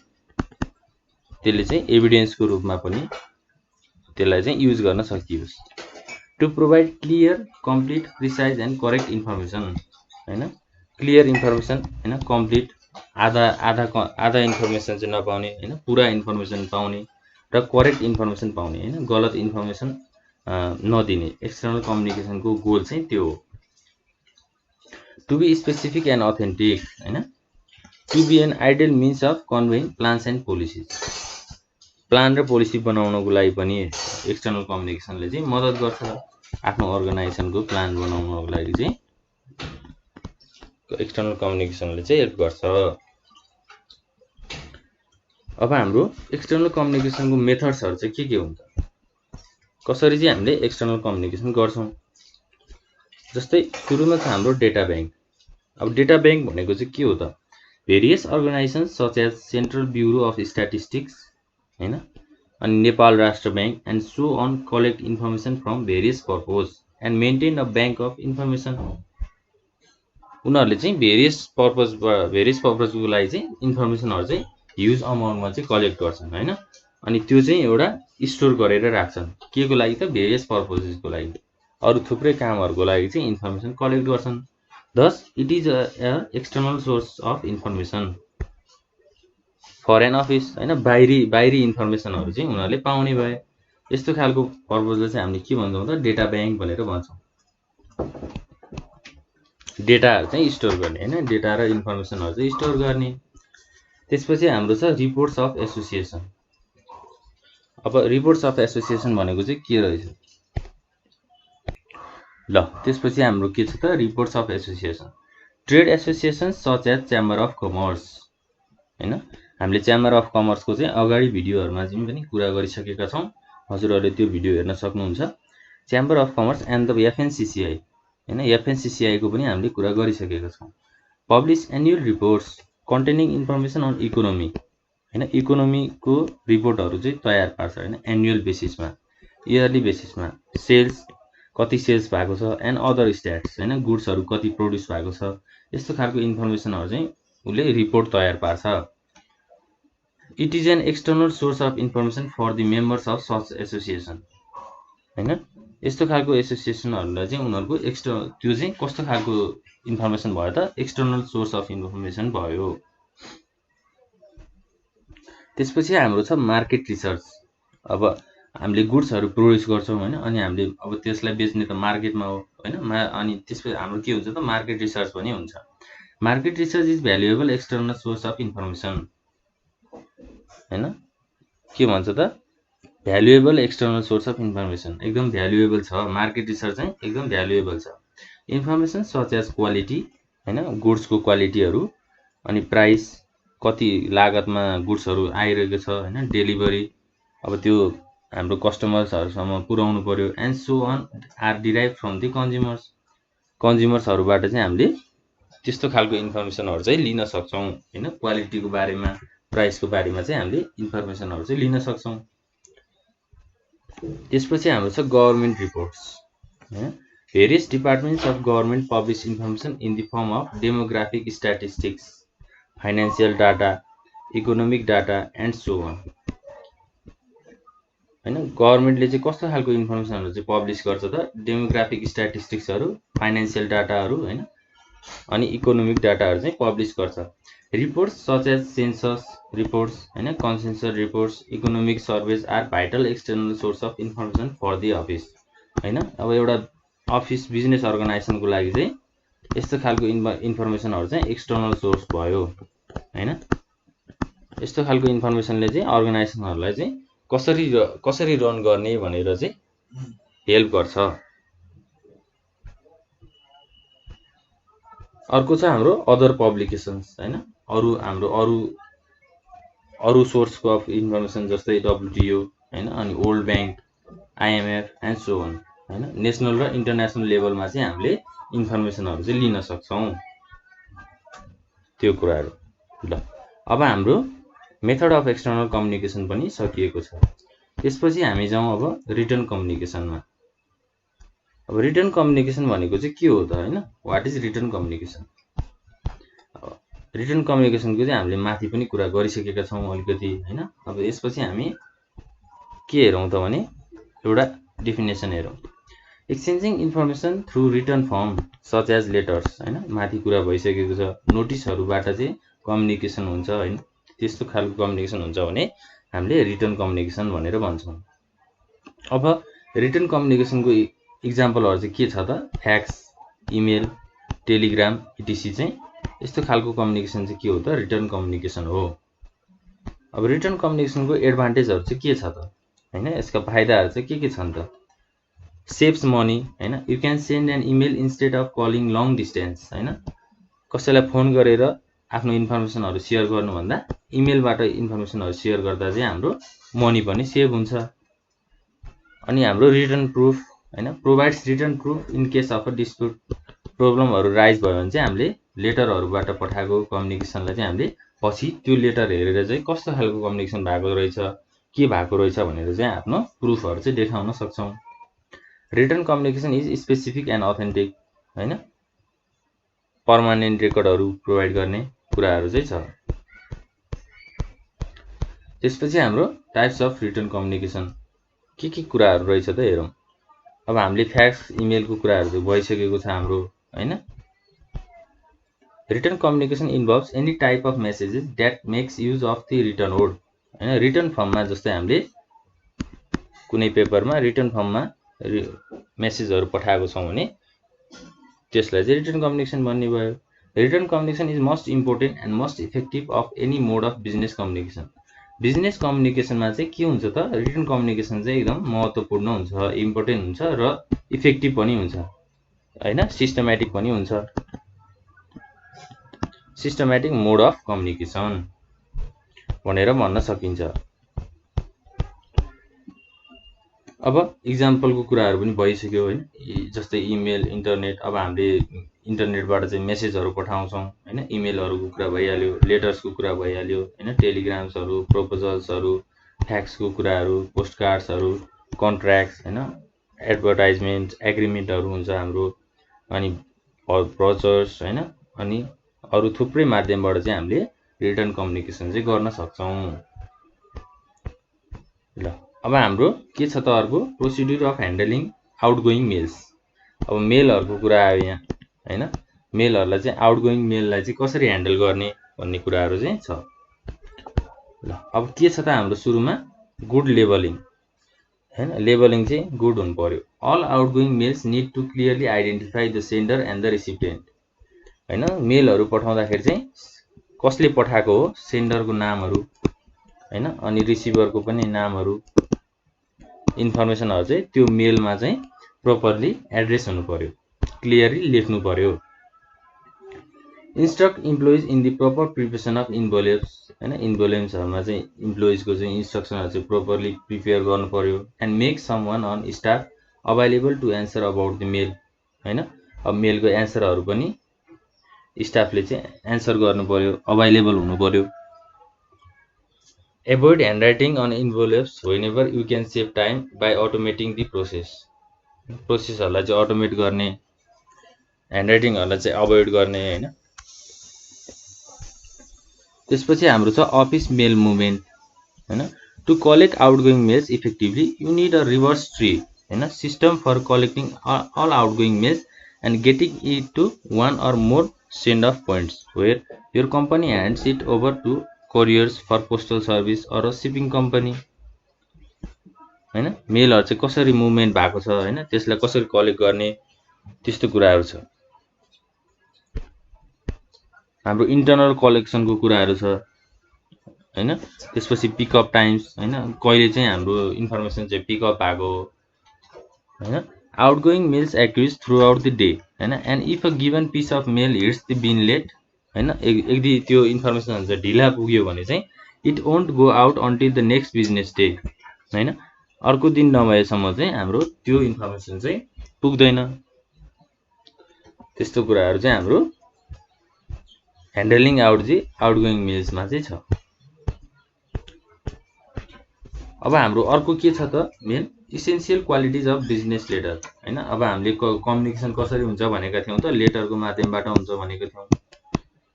A: त्यसले चाहिँ एभिडेन्सको रूपमा पनि त्यसलाई चाहिँ युज गर्न सकियोस्। To provide clear, complete, precise and correct information हैन, क्लियर इन्फर्मेसन हैन, कम्प्लिट, आधा इन्फर्मेसन चाहिँ नपाउने हैन, पुरा इन्फर्मेसन पाउने र करेक्ट इन्फर्मेसन पाउने हैन, गलत इन्फर्मेसन नदिने। एक्सटर्नल कम्युनिकेसनको गोल चाहिँ त्यो हो। To be specific and authentic हैन, to be an ideal means of conveying plans and policies. Plan र पोलिसी बनाउनको लागि पनि एक्सटर्नल कम्युनिकेसनले चाहिँ मद्दत गर्छ। आफ्नो अर्गनाइजेसनको प्लान बनाउनको लागि चाहिँ एक्सटर्नल कम्युनिकेसनले चाहिँ हेल्प गर्छ। अब हाम्रो एक्सटर्नल कम्युनिकेसनको मेथड्सहरू चाहिँ के हुन्छ, कसरी चाहिँ हामीले एक्सटर्नल कम्युनिकेसन गर्छौं। जस्तै सुरुमा छ हाम्रो डेटा बैंक। अब डेटा बैंक भनेको चाहिँ के हो त, various organisations such as central bureau of statistics हैन, अनि Nepal Rastra bank and so on collect information from various purpose and maintain a bank of information. उनीहरूले चाहिँ भेरियस पर्पजको लागि चाहिँ इन्फर्मेसनहरू चाहिँ ह्युज अमाउन्टमा चाहिँ कलेक्ट गर्छन् हैन, अनि त्यो चाहिँ एउटा स्टोर गरेर राख्छन्। के को लागि त, भेरियस पर्पजेसको लागि, अरु थुप्रै कामहरूको लागि चाहिँ इन्फर्मेसन कलेक्ट गर्छन्। Thus it is a external source of information for an office हैन, बाहिरी इन्फर्मेसनहरू चाहिँ उनीहरूले पाउने भए। यस्तो खालको पर्पजलाई चाहिँ हामीले के भन्छौँ त, डेटा बैंक भनेर भन्छौँ। डेटाहरू चाहिँ स्टोर गर्ने हैन, डेटा र इन्फर्मेसनहरू चाहिँ स्टोर गर्ने। त्यसपछि हाम्रो छ रिपोर्ट्स अफ एसोसिएसन। अब रिपोर्ट्स अफ एसोसिएसन भनेको चाहिँ के रहेछ ल, त्यसपछि हाम्रो के छ त, reports of association. Trade association such as chamber of commerce हैन, हामीले च्याम्बर अफ कमर्सको चाहिँ अगाडि भिडियोहरुमा चाहिँ पनि कुरा गरिसकेका छौं, हजुरहरूले त्यो भिडियो हेर्न सक्नुहुन्छ। Chamber of commerce and the FNCCI हैन, एफएनसीसीआई को पनि हामीले कुरा गरिसकेका छौं। Publish annual reports containing information on economy हैन, इकोनोमीको रिपोर्टहरु चाहिँ तयार पार्छ हैन, एनुअल बेसिसमा, इयरली बेसिसमा। सेल्स कति सेल्स भएको छ एन्ड अदर स्ट्याट्स हैन, गुड्सहरु कति प्रोड्युस भएको छ, यस्तो खालको इन्फर्मेसनहरु चाहिँ उले रिपोर्ट तयार पार्छ। It is an external source of information for the members of such association हैन, यस्तो खालको एसोसिएसनहरुलाई चाहिँ उनीहरुको त्यो चाहिँ कस्तो खालको इन्फर्मेसन भयो त, एक्सटर्नल सोर्स अफ इन्फर्मेसन भयो। त्यसपछि हाम्रो छ मार्केट रिसर्च। अब हामीले गुड्सहरु प्रोड्युस गर्छौं हैन, अनि हामीले अब त्यसलाई बेच्ने त मार्केटमा हो हैन, अनि त्यसपछि हाम्रो के हुन्छ त, मार्केट रिसर्च पनि हुन्छ। Market research is valuable external source of information हैन, के भन्छ त, valuable external source of information, एकदम भ्यालुएबल छ। मार्केट रिसर्च चाहिँ एकदम भ्यालुएबल छ। इन्फर्मेसन सच एज क्वालिटी हैन, गुड्सको क्वालिटीहरु, अनि प्राइस, कति लागतमा गुड्सहरु आइरहेको छ हैन, डेलिभरी, अब त्यो हाम्रो कस्टमर्सहरुसम्म पुर्याउनु पर्यो, and so on are derive from the consumers. कन्ज्युमर्सहरुबाट चाहिँ हामीले त्यस्तो खालको इन्फर्मेसनहरु चाहिँ लिन सक्छौं हैन, क्वालिटीको बारेमा, प्राइसको बारेमा चाहिँ हामीले इन्फर्मेसनहरु चाहिँ लिन सक्छौं। त्यसपछि हाम्रो छ गभर्नमेन्ट रिपोर्ट्स हैन various departments of government publish information in the form of demographic statistics financial data economic data and so on हैन गभर्नमेन्टले चाहिँ कस्तो खालको इन्फर्मेसनहरु चाहिँ पब्लिश गर्छ त डेमोग्राफिक स्ट्याटिस्टिक्सहरु फाइनान्शियल डाटाहरु हैन अनि इकोनोमिक डाटाहरु चाहिँ पब्लिश गर्छ reports such as census reports हैन consensus reports economic surveys are vital external source of information for the office हैन अब एउटा अफिस बिजनेस अर्गनाइजेसनको लागि चाहिँ यस्तो खालको इन्फर्मेसनहरु चाहिँ एक्सटर्नल सोर्स भयो हैन यस्तो खालको इन्फर्मेसनले चाहिँ अर्गनाइजेसनहरुलाई चाहिँ कसरी रन गर्ने भनेर चाहिँ हेल्प गर्छ अर्को छ हाम्रो अदर पब्लिकेशन्स हैन अरु सोर्सको अफ इन्फर्मेसन जस्तै डब्ल्युटिओ हैन अनि world bank IMF and so on हैन नेशनल र इन्टरनेशनल लेभलमा चाहिँ हामीले इन्फर्मेसनहरु चाहिँ लिन सक्छौं त्यो कुराहरु ल अब हाम्रो मेथड अफ एक्सटर्नल कम्युनिकेसन पनि सकिएको छ त्यसपछि हामी जाउँ अब रिटन कम्युनिकेसनमा अब रिटन कम्युनिकेसन भनेको चाहिँ के हो त हैन what is written communication written कम्युनिकेसनको चाहिँ हामीले माथि पनि कुरा गरिसकेका छौं अलिकति हैन अब यसपछि हामी के हेरौं त भने एउटा डेफिनेसन हेरौं exchanging information through written form such as letters हैन माथि कुरा भइसकेको छ नोटिसहरुबाट चाहिँ कम्युनिकेसन हुन्छ हैन त्यस्तो खालको कम्युनिकेसन हुन्छ भने हामीले रिटन कम्युनिकेसन भनेर भन्छौं अब रिटन कम्युनिकेसनको एक्जाम्पलहरु चाहिँ के छ त फ्याक्स इमेल टेलिग्राम इटीसी चाहिँ यस्तो खालको कम्युनिकेसन चाहिँ के हो त रिटन कम्युनिकेसन हो अब रिटन कम्युनिकेसनको एडभान्टेजहरु चाहिँ के छ त हैन यसका फाइदाहरु चाहिँ के छन् त सेभ्स मनी हैन you can send an email instead of calling long distance हैन कसैलाई फोन गरेर आफ्नो इन्फर्मेसनहरु शेयर गर्नु भन्दा इमेलबाट इन्फर्मेसनहरु शेयर गर्दा चाहिँ हाम्रो मनी पनि सेभ हुन्छ अनि हाम्रो रिटन प्रुफ हैन provides written proof in case of a dispute प्रब्लमहरु राइज भयो भने चाहिँ हामीले लेटरहरुबाट पठाएको कम्युनिकेसनलाई चाहिँ हामीले पछि त्यो लेटर हेरेर चाहिँ कस्तो खालको कम्युनिकेसन भएको रहेछ के भएको रहेछ भनेर चाहिँ आफ्नो प्रुफहरु चाहिँ देखाउन सक्छौं written communication is specific and authentic हैन पर्मानेन्ट रेकर्डहरु प्रोवाइड गर्ने कुराहरु चाहिँ छ त्यसपछि हाम्रो टाइप्स अफ रिटन कम्युनिकेसन के कुराहरु रहेछ त हेरौं अब हामीले फ्याक्स इमेलको कुराहरु चाहिँ भइसकेको छ हाम्रो हैन written communication involves any type of messages that makes use of the written word हैन रिटन फर्ममा जस्तै हामीले कुनै पेपरमा रिटन फर्ममा मेसेजहरु पठाएको छौं भने त्यसलाई चाहिँ रिटन कम्युनिकेसन भन्ने भयो written communication is most important and most effective of any mode of business communication business कम्युनिकेसनमा चाहिँ के हुन्छ त रिटन कम्युनिकेसन चाहिँ एकदम महत्त्वपूर्ण हुन्छ इम्पोर्टेन्ट हुन्छ र इफेक्टिभ पनि हुन्छ हैन सिस्टमेटिक पनि हुन्छ सिस्टमेटिक मोड अफ कम्युनिकेसन भनेर भन्न सकिन्छ अब एक्जाम्पलको कुराहरु पनि भइसक्यो हैन जस्तै इमेल इन्टरनेट अब हामीले इन्टरनेटबाट चाहिँ मेसेजहरु पठाउँछौं हैन इमेलहरुको कुरा भइहाल्यो लेटर्सको कुरा भइहाल्यो हैन टेलिग्राम्सहरु प्रपोजल्सहरु फ्याक्सको कुराहरु पोस्टकार्ड्सहरु कन्ट्र्याक्ट्स हैन एडभर्टाइजमेन्ट एग्रीमेन्टहरु हुन्छ हाम्रो अनि ब्रोचर्स हैन अनि अरु थुप्रै माध्यमबाट चाहिँ हामीले रिटन कम्युनिकेसन चाहिँ गर्न सक्छौं ल अब हाम्रो के छ त अर्को procedure of handling outgoing mails अब मेलहरुको कुरा आयो यहाँ हैन मेलहरुलाई चाहिँ आउटगोइङ मेललाई चाहिँ कसरी ह्यान्डल गर्ने भन्ने कुराहरु चाहिँ छ ल अब के छ त हाम्रो सुरुमा गुड लेबलिङ हैन लेबलिङ चाहिँ गुड हुनु पर्यो all outgoing mails need to clearly identify the sender and the recipient हैन मेलहरु पठाउँदाखेरि चाहिँ कसले पठाएको हो सेन्डरको नामहरु हैन अनि रिसिभरको पनि नामहरु इन्फर्मेसनहरु चाहिँ त्यो मेलमा चाहिँ प्रोपरली एड्रेस हुनु पर्यो क्लियरली लेख्नु पर्यो instruct employees in the proper preparation of involves हैन इन्भोल्भ्सहरुमा चाहिँ इम्प्लोइजको चाहिँ इन्स्ट्रक्सनहरु चाहिँ प्रोपरली प्रिपेयर गर्नु पर्यो and make someone on staff available to answer about the mail हैन अब मेलको एन्सरहरु पनि स्टाफले चाहिँ एन्सर गर्नु पर्यो अवेलेबल हुनु पर्यो Avoid handwriting on envelopes whenever you can save time by automating the process. प्रोसेसहरूलाई चाहिँ अटोमेट गर्ने, ह्यान्डराइटिङहरूलाई चाहिँ अभोइड गर्ने हैन। त्यसपछि हाम्रो छ अफिस मेल मुभमेन्ट हैन। To collect outgoing mails effectively you need a reverse tree हैन system for collecting all outgoing mails and getting it to one or more send off points where your company hands it over to couriers for postal service or a shipping company हैन। मेलहरु चाहिँ कसरी movement भएको छ हैन, त्यसलाई कसरी collect गर्ने, त्यस्तो कुराहरु छ। हाम्रो इन्टर्नल कलेक्सनको कुराहरु छ हैन। त्यसपछि पिकअप टाइम्स हैन, कहिले चाहिँ हाम्रो इन्फर्मेसन चाहिँ पिकअप भएको हैन। Outgoing mails accrues throughout the day हैन, and if a given piece of mail hits the bin late हैन, यदि त्यो इन्फर्मेसन चाहिँ ढिला पुग्यो भने चाहिँ it won't go out until the next business day हैन। अर्को दिन नभएसम्म चाहिँ हाम्रो त्यो इन्फर्मेसन चाहिँ पुग्दैन। त्यस्तो कुराहरु चाहिँ हाम्रो ह्यान्डलिङ आउट दि आउटगोइङ मेल्समा चाहिँ छ। अब हाम्रो अर्को के छ त main essential qualities of business letter हैन। अब हामीले कम्युनिकेसन कसरी हुन्छ भनेका थियौं त, लेटरको माध्यमबाट हुन्छ भनेको थियौं।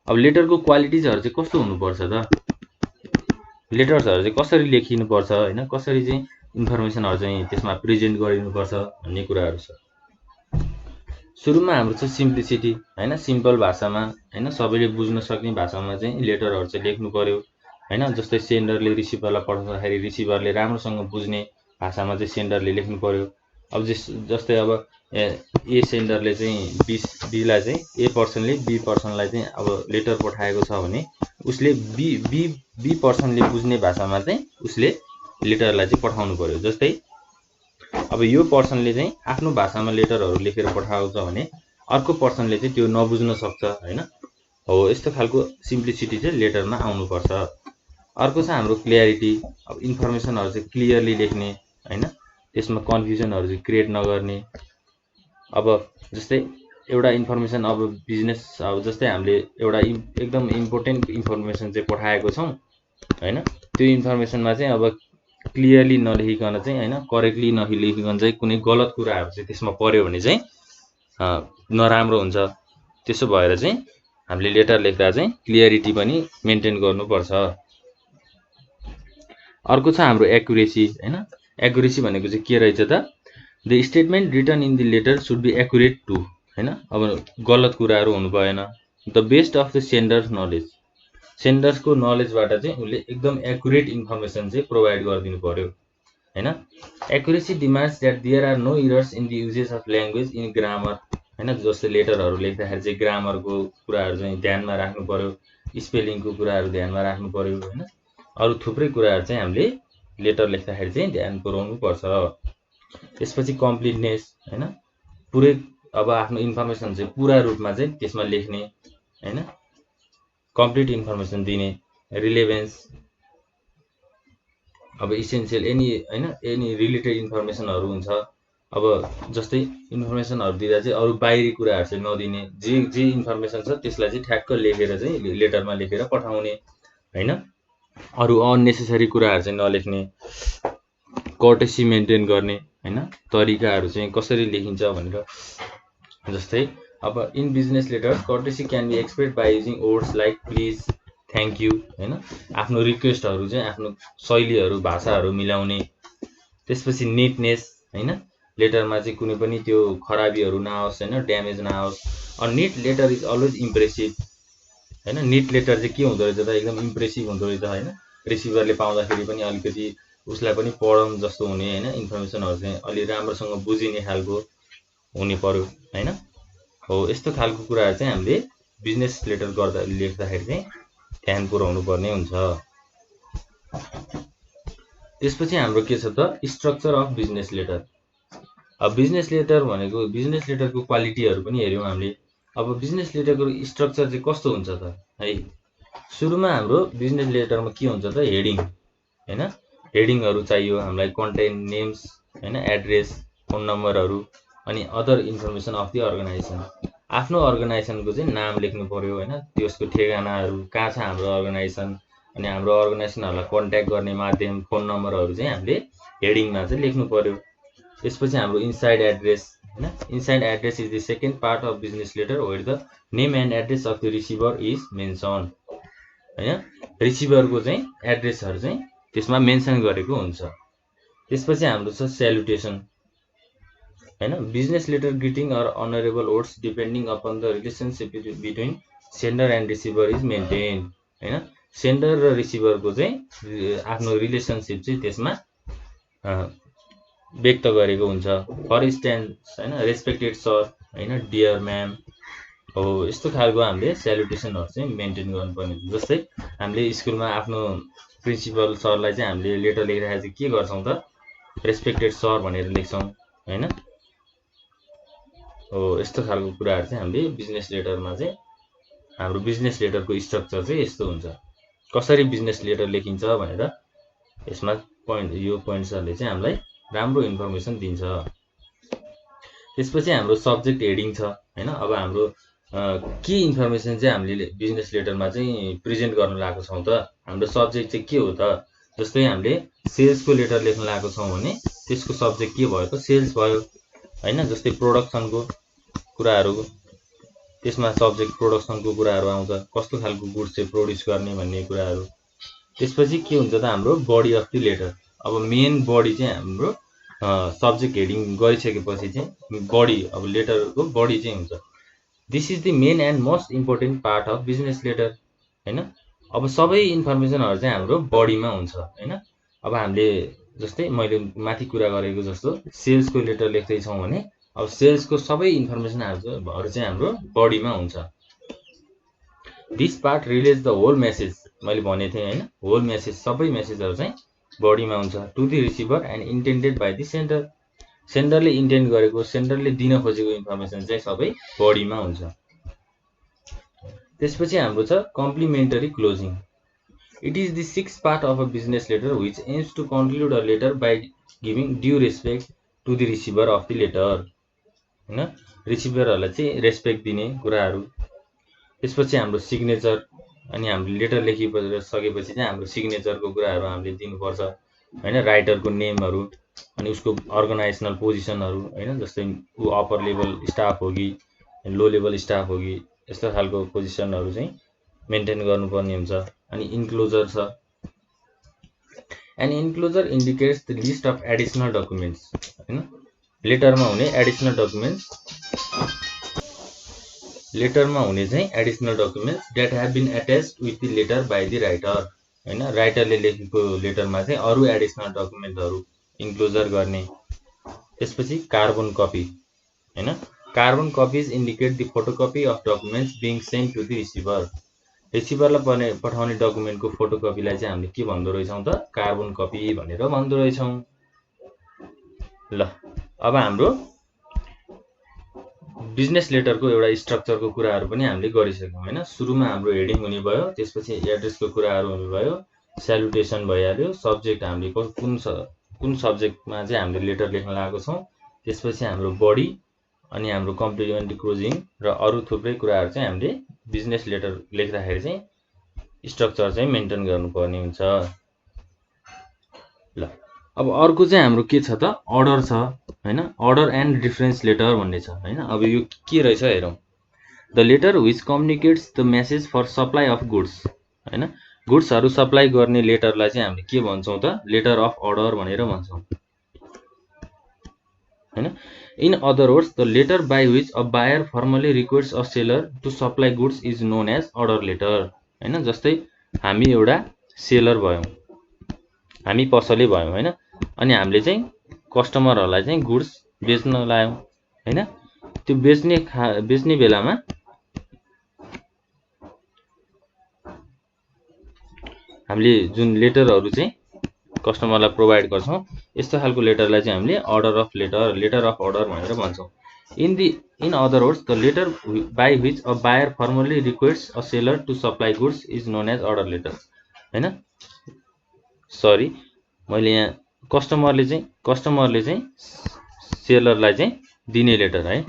A: अब लेटरको क्वालिटिजहरु चाहिँ कस्तो हुनुपर्छ त, लेटर्सहरु चाहिँ कसरी लेखिनुपर्छ हैन, कसरी चाहिँ इन्फर्मेसनहरु चाहिँ त्यसमा प्रेजेन्ट गरिनुपर्छ भन्ने कुराहरु छ। सुरुमा हाम्रो छ सिम्प्लिसिटी हैन, सिम्पल भाषामा हैन, सबैले बुझ्न सक्ने भाषामा चाहिँ लेटरहरु चाहिँ लेख्नु पर्यो हैन। जस्तै सेन्डरले रिसिभरलाई पठाउँदाखेरि रिसिभरले राम्रोसँग बुझ्ने भाषामा चाहिँ सेन्डरले लेख्नु पर्यो। अब जस्तै अब ए सेन्डरले चाहिँ बीलाई चाहिँ ए पर्सनले बी पर्सनलाई चाहिँ अब लेटर पठाएको छ भने उसले बी पर्सनले बुझ्ने भाषामा चाहिँ उसले लेटरलाई चाहिँ पठाउनु पर्यो। जस्तै अब यो पर्सनले चाहिँ आफ्नो भाषामा लेटरहरु लेखेर पठाएको छ भने अर्को पर्सनले चाहिँ त्यो नबुझ्न सक्छ हैन। हो यस्तो खालको सिम्प्लिसिटी चाहिँ लेटरमा आउनु पर्छ। अर्को छ हाम्रो क्ल्यारिटी, अब इन्फर्मेसनहरु चाहिँ क्लियरली लेख्ने हैन, त्यसमा कन्फ्युजनहरु चाहिँ क्रिएट नगर्ने। अब जस्तै एउटा इन्फर्मेसन अब बिजनेस, अब जस्तै हामीले एउटा एकदम इम्पोर्टेन्ट इन्फर्मेसन चाहिँ पठाएको छौं हैन, त्यो इन्फर्मेसनमा चाहिँ अब क्लियरली नलेखिकन चाहिँ हैन, करेक्टली नलेखिकन चाहिँ कुनै गलत कुराहरु चाहिँ त्यसमा पर्यो भने चाहिँ नराम्रो हुन्छ। त्यसो भएर चाहिँ हामीले लेटर लेख्दा चाहिँ क्लियरिटी पनि मेन्टेन गर्नुपर्छ। अर्को छ हाम्रो एक्युरेसी हैन। एक्युरेसी भनेको चाहिँ के रहेछ त, the statement written in the letter should be accurate to हैन। अब गलत कुराहरु हुनु भएन। The best of the sender's knowledge, सेन्डर्सको नलेजबाट चाहिँ उले एकदम एक्युरेट इन्फर्मेसन चाहिँ प्रोवाइड गरिदिनु पर्यो हैन। Accuracy demands that there are no errors in the usages of language in grammar हैन। जस्तै लेटरहरु लेख्दाखेरि चाहिँ ग्रामरको कुराहरु चाहिँ ध्यानमा राख्नु पर्यो, स्पेलिङको कुराहरु ध्यानमा राख्नु पर्यो हैन। अरु थुप्रै कुराहरु चाहिँ हामीले लेटर लेख्दाखेरि चाहिँ ध्यान पुर्याउनु पर्छ। त्यसपछि कम्प्लिटनेस हैन, पुरै अब आफ्नो इन्फर्मेसन चाहिँ पूरा रूपमा चाहिँ त्यसमा लेख्ने हैन, कम्प्लिट इन्फर्मेसन दिने। रिलेभेन्स, अब इसेन्शियल एनी हैन, एनी रिलेटेड इन्फर्मेसनहरु हुन्छ। अब जस्तै इन्फर्मेसनहरु दिँदा चाहिँ अरु बाहिरी कुराहरु चाहिँ नदिने, जे इन्फर्मेसन छ त्यसलाई चाहिँ ठ्याक्क लेखेर चाहिँ लेटरमा लेखेर पठाउने हैन। अरु अननेसेसरी कुराहरु चाहिँ नलेख्ने। कर्टेसी मेन्टेन गर्ने हैन, तरिकाहरु चाहिँ कसरी लेखिन्छ भनेर। जस्तै अब in business letter courtesy can be expressed by using words like please, thank you हैन। आफ्नो रिक्वेस्टहरु चाहिँ आफ्नो शैलीहरु भाषाहरु मिलाउने। त्यसपछि नीटनेस हैन, लेटरमा चाहिँ कुनै पनि त्यो खराबीहरु नआओस् हैन, ड्यामेज नआओस्। A neat letter is always impressive हैन। नीट लेटर चाहिँ के हुँदो रहेछ त, एकदम इम्प्रेसिभ हुँदो रहेछ हैन। रिसिभरले पाउँदाखेरि पनि अलिकति उसलाई पनि पढौँ जस्तो हुने हैन, इन्फर्मेसनहरु चाहिँ अलि राम्रोसँग बुझिने खालको हुने पर्यो हैन। हो यस्तो खालको कुराहरु चाहिँ हामीले बिजनेस लेटर गर्दा लेख्दाखेरि चाहिँ ध्यान पुर्याउनु पर्ने हुन्छ। त्यसपछि हाम्रो के छ त स्ट्रक्चर अफ बिजनेस लेटर। अब बिजनेस लेटर भनेको बिजनेस लेटरको क्वालिटीहरु पनि हेर्यौं हामीले। अब बिजनेस लेटरको स्ट्रक्चर चाहिँ कस्तो हुन्छ त है। सुरुमा हाम्रो बिजनेस लेटरमा के हुन्छ त, हेडिङ हैन, हेडिङहरु चाहियो हामीलाई, कन्टेन्ट नेम्स हैन, एड्रेस, फोन नम्बरहरु, अनि other information of the organisation. आफ्नो अर्गनाइजेसनको चाहिँ नाम लेख्नु पर्यो हैन, त्यसको ठेगानाहरु, कहाँ छ हाम्रो अर्गनाइजेसन अनि हाम्रो अर्गनाइजेसनहरुलाई कन्ट्याक्ट गर्ने माध्यम फोन नम्बरहरु चाहिँ हामीले हेडिङमा चाहिँ लेख्नु पर्यो। त्यसपछि हाम्रो इनसाइड एड्रेस हैन, inside address is the second part of business letter where the name and address of the receiver is mention हैन। रिसिभरको चाहिँ एड्रेसहरु चाहिँ त्यसमा मेन्सन गरेको हुन्छ। त्यसपछि हाम्रो छ स्यालुटेसन हैन, business letter greeting or honourable words depending upon the relationship between sender and receiver is maintain हैन। सेन्डर र रिसिभरको चाहिँ आफ्नो रिलेसनशिप चाहिँ त्यसमा व्यक्त गरेको हुन्छ। फर इन्स्टेन्स हैन, रेस्पेक्टेड सर हैन, डियर म्याम हो, यस्तो खालको हामीले स्यालुटेसनहरु चाहिँ मेन्टेन गर्नुपर्ने हुन्छ। जस्तै हामीले स्कुलमा आफ्नो प्रिन्सिपल सरलाई चाहिँ हामीले लेटर लेखिरहेको चाहिँ के गर्छौं त, रेस्पेक्टेड सर भनेर लेख्छौं हैन। हो, यस्तो खालको कुराहरु चाहिँ हामीले बिजनेस लेटरमा चाहिँ हाम्रो बिजनेस लेटरको स्ट्रक्चर चाहिँ यस्तो हुन्छ। कसरी बिजनेस लेटर लेखिन्छ भनेर यसमा यो पोइन्ट्सहरुले चाहिँ हामीलाई राम्रो इन्फर्मेसन दिन्छ। त्यसपछि हाम्रो सब्जेक्ट हेडिङ छ हैन। अब हाम्रो के इन्फर्मेसन चाहिँ हामीले बिजनेस लेटरमा चाहिँ प्रेजेन्ट गर्न लागेको छौं त, हाम्रो सब्जेक्ट चाहिँ के हो त। जस्तै हामीले सेल्सको लेटर लेख्न लागेको छौं भने त्यसको सब्जेक्ट के भयो त, सेल्स भयो हैन। जस्तै प्रोडक्सनको कुराहरु, त्यसमा सब्जेक्ट प्रोडक्सनको कुराहरु आउँछ, कस्तो खालको गुड्स चाहिँ प्रोड्युस गर्ने भन्ने कुराहरु। त्यसपछि के हुन्छ त, हाम्रो बडी अफ द लेटर। अब मेन बडी चाहिँ हाम्रो सब्जेक्ट हेडिङ गरिसकेपछि चाहिँ बडी, अब लेटरको बडी चाहिँ हुन्छ। This is the main and most important part of business letter हैन। अब सबै इन्फर्मेसनहरु चाहिँ हाम्रो बडीमा हुन्छ हैन। अब हामीले जस्तै मैले माथि कुरा गरेको जस्तो सेल्सको लेटर लेख्दै छौं भने अब सेल्सको सबै इन्फर्मेसनहरु चाहिँ हाम्रो बडीमा हुन्छ। This part relays the whole message, मैले भनेको थिएँ हैन, होल मेसेज, सबै मेसेजहरु चाहिँ बडीमा हुन्छ। To the receiver and intended by the sender, सेन्डरले इन्टेन्ड गरेको, सेन्डरले दिन खोजेको इन्फर्मेसन चाहिँ सबै बडीमा हुन्छ। त्यसपछि हाम्रो छ complimentary closing. It is the sixth part of a business letter which aims to conclude a letter by giving due respect to the receiver of the letter हैन। रिसिभरहरुलाई चाहिँ रेस्पेक्ट दिने कुराहरु। त्यसपछि हाम्रो सिग्नेचर, अनि हामीले लेटर लेखिसकेपछि चाहिँ हाम्रो सिग्नेचरको कुराहरु हामीले दिनुपर्छ हैन। राइटरको नेमहरु, अनि उसको अर्गनाइजेसनल पोजिसनहरु हैन। जस्तै उ अप्पर लेभल स्टाफ हो कि लो लेभल स्टाफ हो कि, यस्तो खालको पोजिसनहरु चाहिँ मेन्टेन गर्नुपर्ने हुन्छ। अनि इन्क्लोजर छ। An enclosure indicates the list of additional documents हैन। लेटरमा हुने एडिसनल डकुमेन्ट्स, लेटरमा हुने चाहिँ additional documents that have been attached with the letter by the writer हैन। राइटरले लेखेको लेटरमा चाहिँ अरु एडिसनल डकुमेन्टहरु इन्क्लोजर गर्ने। त्यसपछि कार्बन कपी हैन। Carbon copies indicate the photocopy of documents being sent to the receiver. रिसिभरलाई पठाउने डकुमेन्टको फोटोकपीलाई चाहिँ हामीले के भन्दो रहेछौं त, कार्बन कपी भनेर भन्दो रहेछौं। ल, अब हाम्रो बिजनेस लेटरको एउटा स्ट्रक्चरको कुराहरु पनि हामीले गरिसक्यौं हैन। सुरुमा हाम्रो हेडिङ हुने भयो, त्यसपछि एड्रेसको कुराहरु हुने भयो, स्यालुटेसन भइहाल्यो, सब्जेक्ट हामीले कुन सब्जेक्टमा चाहिँ हामीले लेटर लेख्न लागेको छौं, त्यसपछि हाम्रो बडी, अनि हाम्रो कम्प्लिमेन्टरी क्लोजिङ र अरु थुप्रै कुराहरु चाहिँ हामीले बिजनेस लेटर लेख्दाखेरि चाहिँ स्ट्रक्चर चाहिँ मेन्टेन गर्नुपर्ने हुन्छ। ल, अब अर्को चाहिँ हाम्रो के छ त, अर्डर छ हैन। अर्डर एन्ड डिफरेन्स लेटर भन्ने छ हैन। अब यो के रहेछ हेरौं। The letter which communicates the message for supply of goods हैन। गुड्सहरु सप्लाई गर्ने लेटरलाई चाहिँ हामीले के भन्छौं त, लेटर अफ अर्डर भनेर भन्छौं हैन। In other words the letter by which a buyer formally requests a seller to supply goods is known as order letter हैन। जस्तै हामी एउटा सेलर भयौं, हामी पसले भयौं हैन, अनि हामीले चाहिँ कस्टमरहरुलाई चाहिँ गुड्स बेच्न लायौं हैन। त्यो बेच्ने बेलामा हामीले जुन लेटरहरु चाहिँ कस्टमरलाई प्रोवाइड गर्छौं, यस्तो खालको लेटरलाई चाहिँ हामीले order of letter, letter of order भनेर भन्छौं। In other words the letter by which a buyer formally requests a seller to supply goods is known as order letter हैन। सरी, मैले यहाँ कस्टमरले चाहिँ सेलरलाई चाहिँ दिने लेटर है,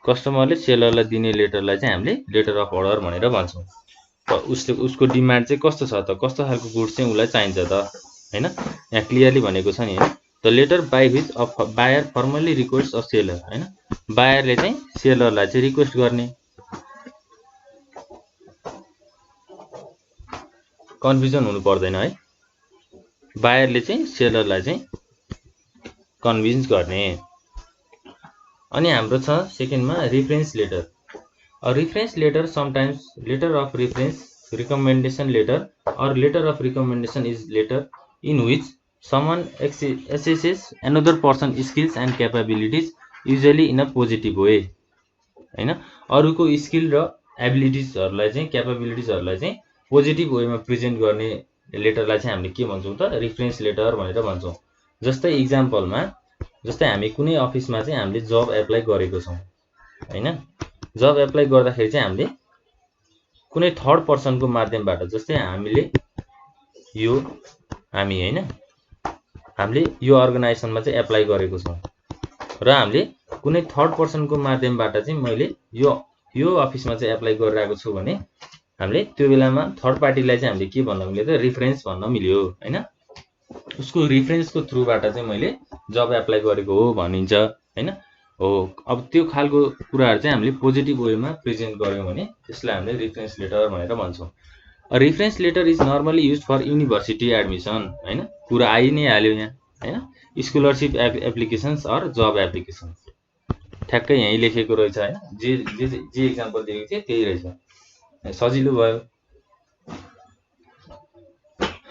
A: कस्टमरले सेलरलाई दिने लेटरलाई चाहिँ हामीले लेटर अफ अर्डर भनेर भन्छौं। उसको डिमान्ड चाहिँ कस्तो छ त, कस्तो खालको गुड्स चाहिँ उसलाई चाहिन्छ त हैन। यहाँ क्लियरली भनेको छ नि हैन, the letter by which a buyer formally request a seller हैन, बायरले चाहिँ सेलरलाई चाहिँ रिक्वेस्ट गर्ने। कन्फ्युजन हुनु पर्दैन है, बायरले चाहिँ सेलरलाई चाहिँ कन्भिन्स गर्ने। अनि हाम्रो छ सेकेन्डमा reference letter. A reference letter, sometimes letter of reference, recommendation letter or letter of recommendation is letter in which someone assesses another person's skills and capabilities, usually in a positive way हैन। अरूको skill र एबिलिटिजहरुलाई चाहिँ क्यापेबिलिटिजहरुलाई चाहिँ positive वेमा present गर्ने लेटरलाई चाहिँ हामीले के भन्छौं त, रेफरेन्स लेटर भनेर भन्छौं। जस्तै एक्जाम्पलमा, जस्तै हामी कुनै अफिसमा चाहिँ हामीले जब एप्लाई गरेको छौं हैन, जब एप्लाई गर्दाखेरि चाहिँ हामीले कुनै थर्ड पर्सनको माध्यमबाट, जस्तै हामीले यो अर्गनाइजेसनमा चाहिँ एप्लाई गरेको छौं र हामीले कुनै थर्ड पर्सनको माध्यमबाट चाहिँ मैले यो अफिसमा चाहिँ एप्लाई गरिरहेको छु भने हामीले त्यो बेलामा थर्ड पार्टीलाई चाहिँ हामीले के भन्न मिल्यो त, रेफरेन्स भन्न मिल्यो हैन। उसको रेफरेन्सको थ्रुबाट चाहिँ मैले जब एप्लाई गरेको हो भनिन्छ हैन। हो, अब त्यो खालको कुराहरु चाहिँ हामीले पोजिटिभ वेमा प्रेजेन्ट गर्यौं भने त्यसलाई हामीले रेफरेन्स लेटर भनेर भन्छौं। A reference letter is normally used for university admission हैन, कुरा आइ नै हाल्यो यहाँ हैन, scholarship applications or job applications, ठ्याक्कै यही लेखेको रहेछ हैन, जे एक्जाम्पल दिएको थिए त्यही रहेछ, सजिलो भयो।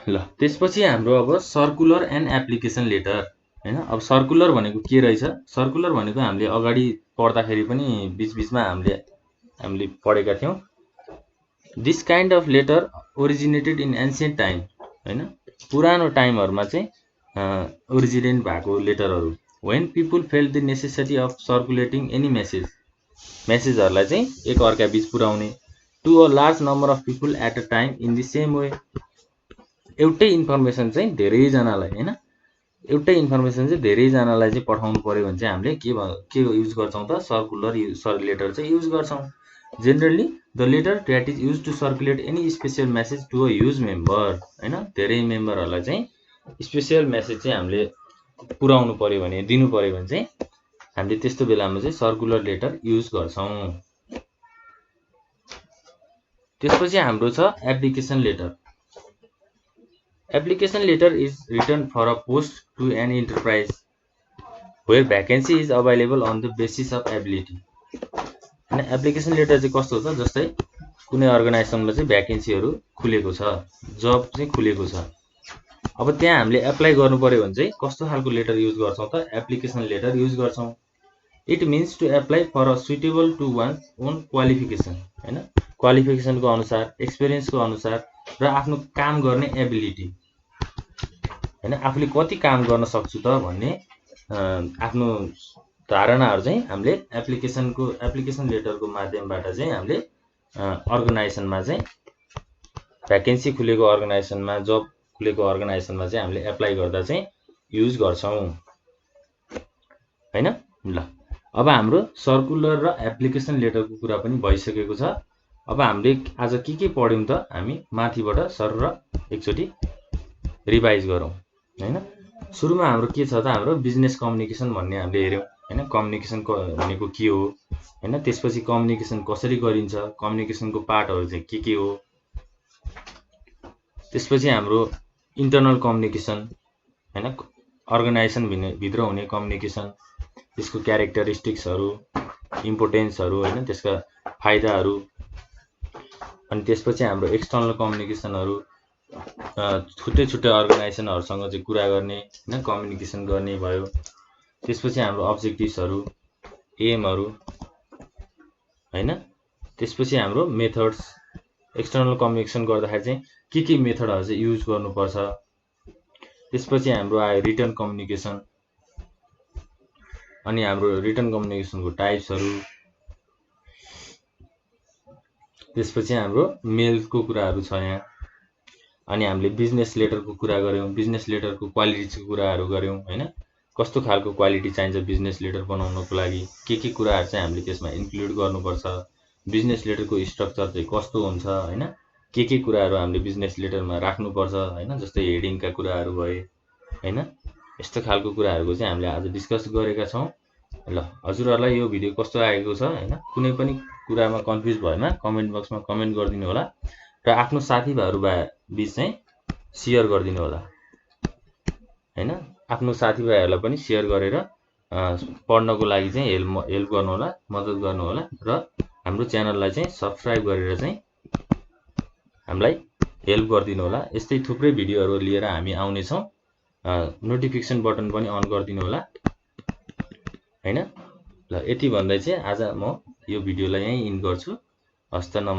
A: ल त्यसपछि हाम्रो अब सर्कुलर एन्ड एप्लिकेसन लेटर हैन। अब सर्कुलर भनेको के रहेछ, सर्कुलर भनेको हामीले अगाडि पढ्दाखेरि पनि बीचबीचमा हामीले पढेका थियौं। This kind of letter originated in ancient time हैन, पुरानो टाइमहरुमा चाहिँ ओरिजिनेट भएको लेटरहरु। When people felt the necessity of circulating any मेसेजहरुलाई चाहिँ एक अर्का बीच पुर्याउने, to a large number of people at a time in the same way. एउटै इन्फर्मेसन चाहिँ धेरैजनालाई हैन, एउटै इन्फर्मेसन चाहिँ धेरैजनालाई चाहिँ पठाउनु पर्यो भने चाहिँ हामीले के युज गर्छौं त, सर्कुलर लेटर चाहिँ युज गर्छौं। Generally the letter that is used to circulate any special message to a huge member हैन, धेरै मेम्बरहरुलाई चाहिँ स्पेशल मेसेज चाहिँ हामीले पुर्याउनु पर्यो भने, दिनु पर्यो भने चाहिँ हामीले त्यस्तो बेलामा चाहिँ सर्कुलर लेटर युज गर्छौं। त्यसपछि हाम्रो छ application letter. Application letter is written for a post to an enterprise where vacancy is available on the basis of ability। अनि एप्लिकेसन लेटर चाहिँ कस्तो हो त, जस्तै कुनै अर्गनाइजेसनमा चाहिँ भ्याकेन्सीहरु खुलेको छ, जब चाहिँ खुलेको छ, अब त्यहाँ हामीले एप्लाई गर्नु पर्यो भने चाहिँ कस्तो खालको लेटर युज गर्छौं त, एप्लिकेसन लेटर युज गर्छौं। It means to apply for a suitable to one's own qualification हैन, क्वालिफिकेसनको अनुसार, एक्सपिरियन्सको अनुसार र आफ्नो काम गर्ने एबिलिटी हैन, आफूले कति काम गर्न सक्छु त भन्ने आफ्नो धारणाहरु चाहिँ हामीले एप्लिकेसन लेटरको माध्यमबाट चाहिँ हामीले अर्गनाइजेसनमा चाहिँ भ्याकेन्सी खुलेको अर्गनाइजेसनमा, जब खुलेको अर्गनाइजेसनमा चाहिँ हामीले एप्लाई गर्दा चाहिँ युज गर्छौं हैन। ल अब हाम्रो सर्कुलर र एप्लिकेसन लेटरको कुरा पनि भइसकेको छ। अब हामीले आज के पढ्यौं त, हामी माथिबाट सर र एकचोटी रिभाइज गरौँ हैन। सुरुमा हाम्रो के छ त, हाम्रो बिजनेस कम्युनिकेसन भन्ने हामीले हेर्यौं हैन, कम्युनिकेसन भनेको के हो हैन, त्यसपछि कम्युनिकेसन कसरी गरिन्छ, कम्युनिकेसनको पार्टहरु चाहिँ के हो, त्यसपछि हाम्रो इन्टरनल कम्युनिकेसन हैन, अर्गनाइजेसन भित्र हुने कम्युनिकेसन, त्यसको क्यारेक्टरिस्टिक्सहरु, इम्पोर्टेन्सहरु हैन, त्यसका फाइदाहरु। अनि त्यसपछि हाम्रो एक्सटर्नल कम्युनिकेसनहरु, छुट्टै अर्गनाइजेसनहरुसँग चाहिँ कुरा गर्ने हैन, कम्युनिकेसन गर्ने भयो। त्यसपछि हाम्रो अब्जेक्टिभ्सहरु, एमहरु हैन, त्यसपछि हाम्रो मेथड्स, एक्सटर्नल कम्युनिकेसन गर्दाखेरि चाहिँ के मेथडहरु चाहिँ युज गर्नुपर्छ। त्यसपछि हाम्रो आयो रिटन कम्युनिकेसन, अनि हाम्रो रिटन कम्युनिकेसनको टाइप्सहरु। त्यसपछि हाम्रो मेलको कुराहरु छ यहाँ। अनि हामीले बिजनेस लेटरको कुरा गर्यौं, बिजनेस लेटरको क्वालिटीको कुराहरु गर्यौं हैन, कस्तो खालको क्वालिटी चाहिन्छ बिजनेस लेटर बनाउनको लागि, के कुराहरु चाहिँ हामीले त्यसमा इन्क्लुड गर्नुपर्छ, बिजनेस लेटरको स्ट्रक्चर चाहिँ कस्तो हुन्छ हैन, के कुराहरू हामीले बिजनेस लेटरमा राख्नुपर्छ हैन, जस्तै हेडिङका कुराहरू भए हैन, यस्तो खालको कुराहरूको चाहिँ हामीले आज डिस्कस गरेका छौँ। ल हजुरहरूलाई यो भिडियो कस्तो लागेको छ हैन, कुनै पनि कुरामा कन्फ्युज भएमा कमेन्ट बक्समा कमेन्ट गरिदिनु होला र आफ्नो साथीभाइहरू बीच चाहिँ सेयर गरिदिनु होला हैन। आफ्नो साथीभाइहरूलाई पनि सेयर गरेर पढ्नको लागि चाहिँ हेल्प गर्नु होला, मद्दत गर्नु होला र हाम्रो च्यानललाई चाहिँ सब्स्क्राइब गरेर चाहिँ हामीलाई हेल्प गरिदिनु होला। यस्तै थुप्रै भिडियोहरू लिएर हामी आउने छौँ। नोटिफिकेसन बटन पनि अन गरिदिनु होला हैन। ल यति भन्दै चाहिँ आज म यो भिडियोलाई यहीँ इन्ड गर्छु। हस्त नमस्ते।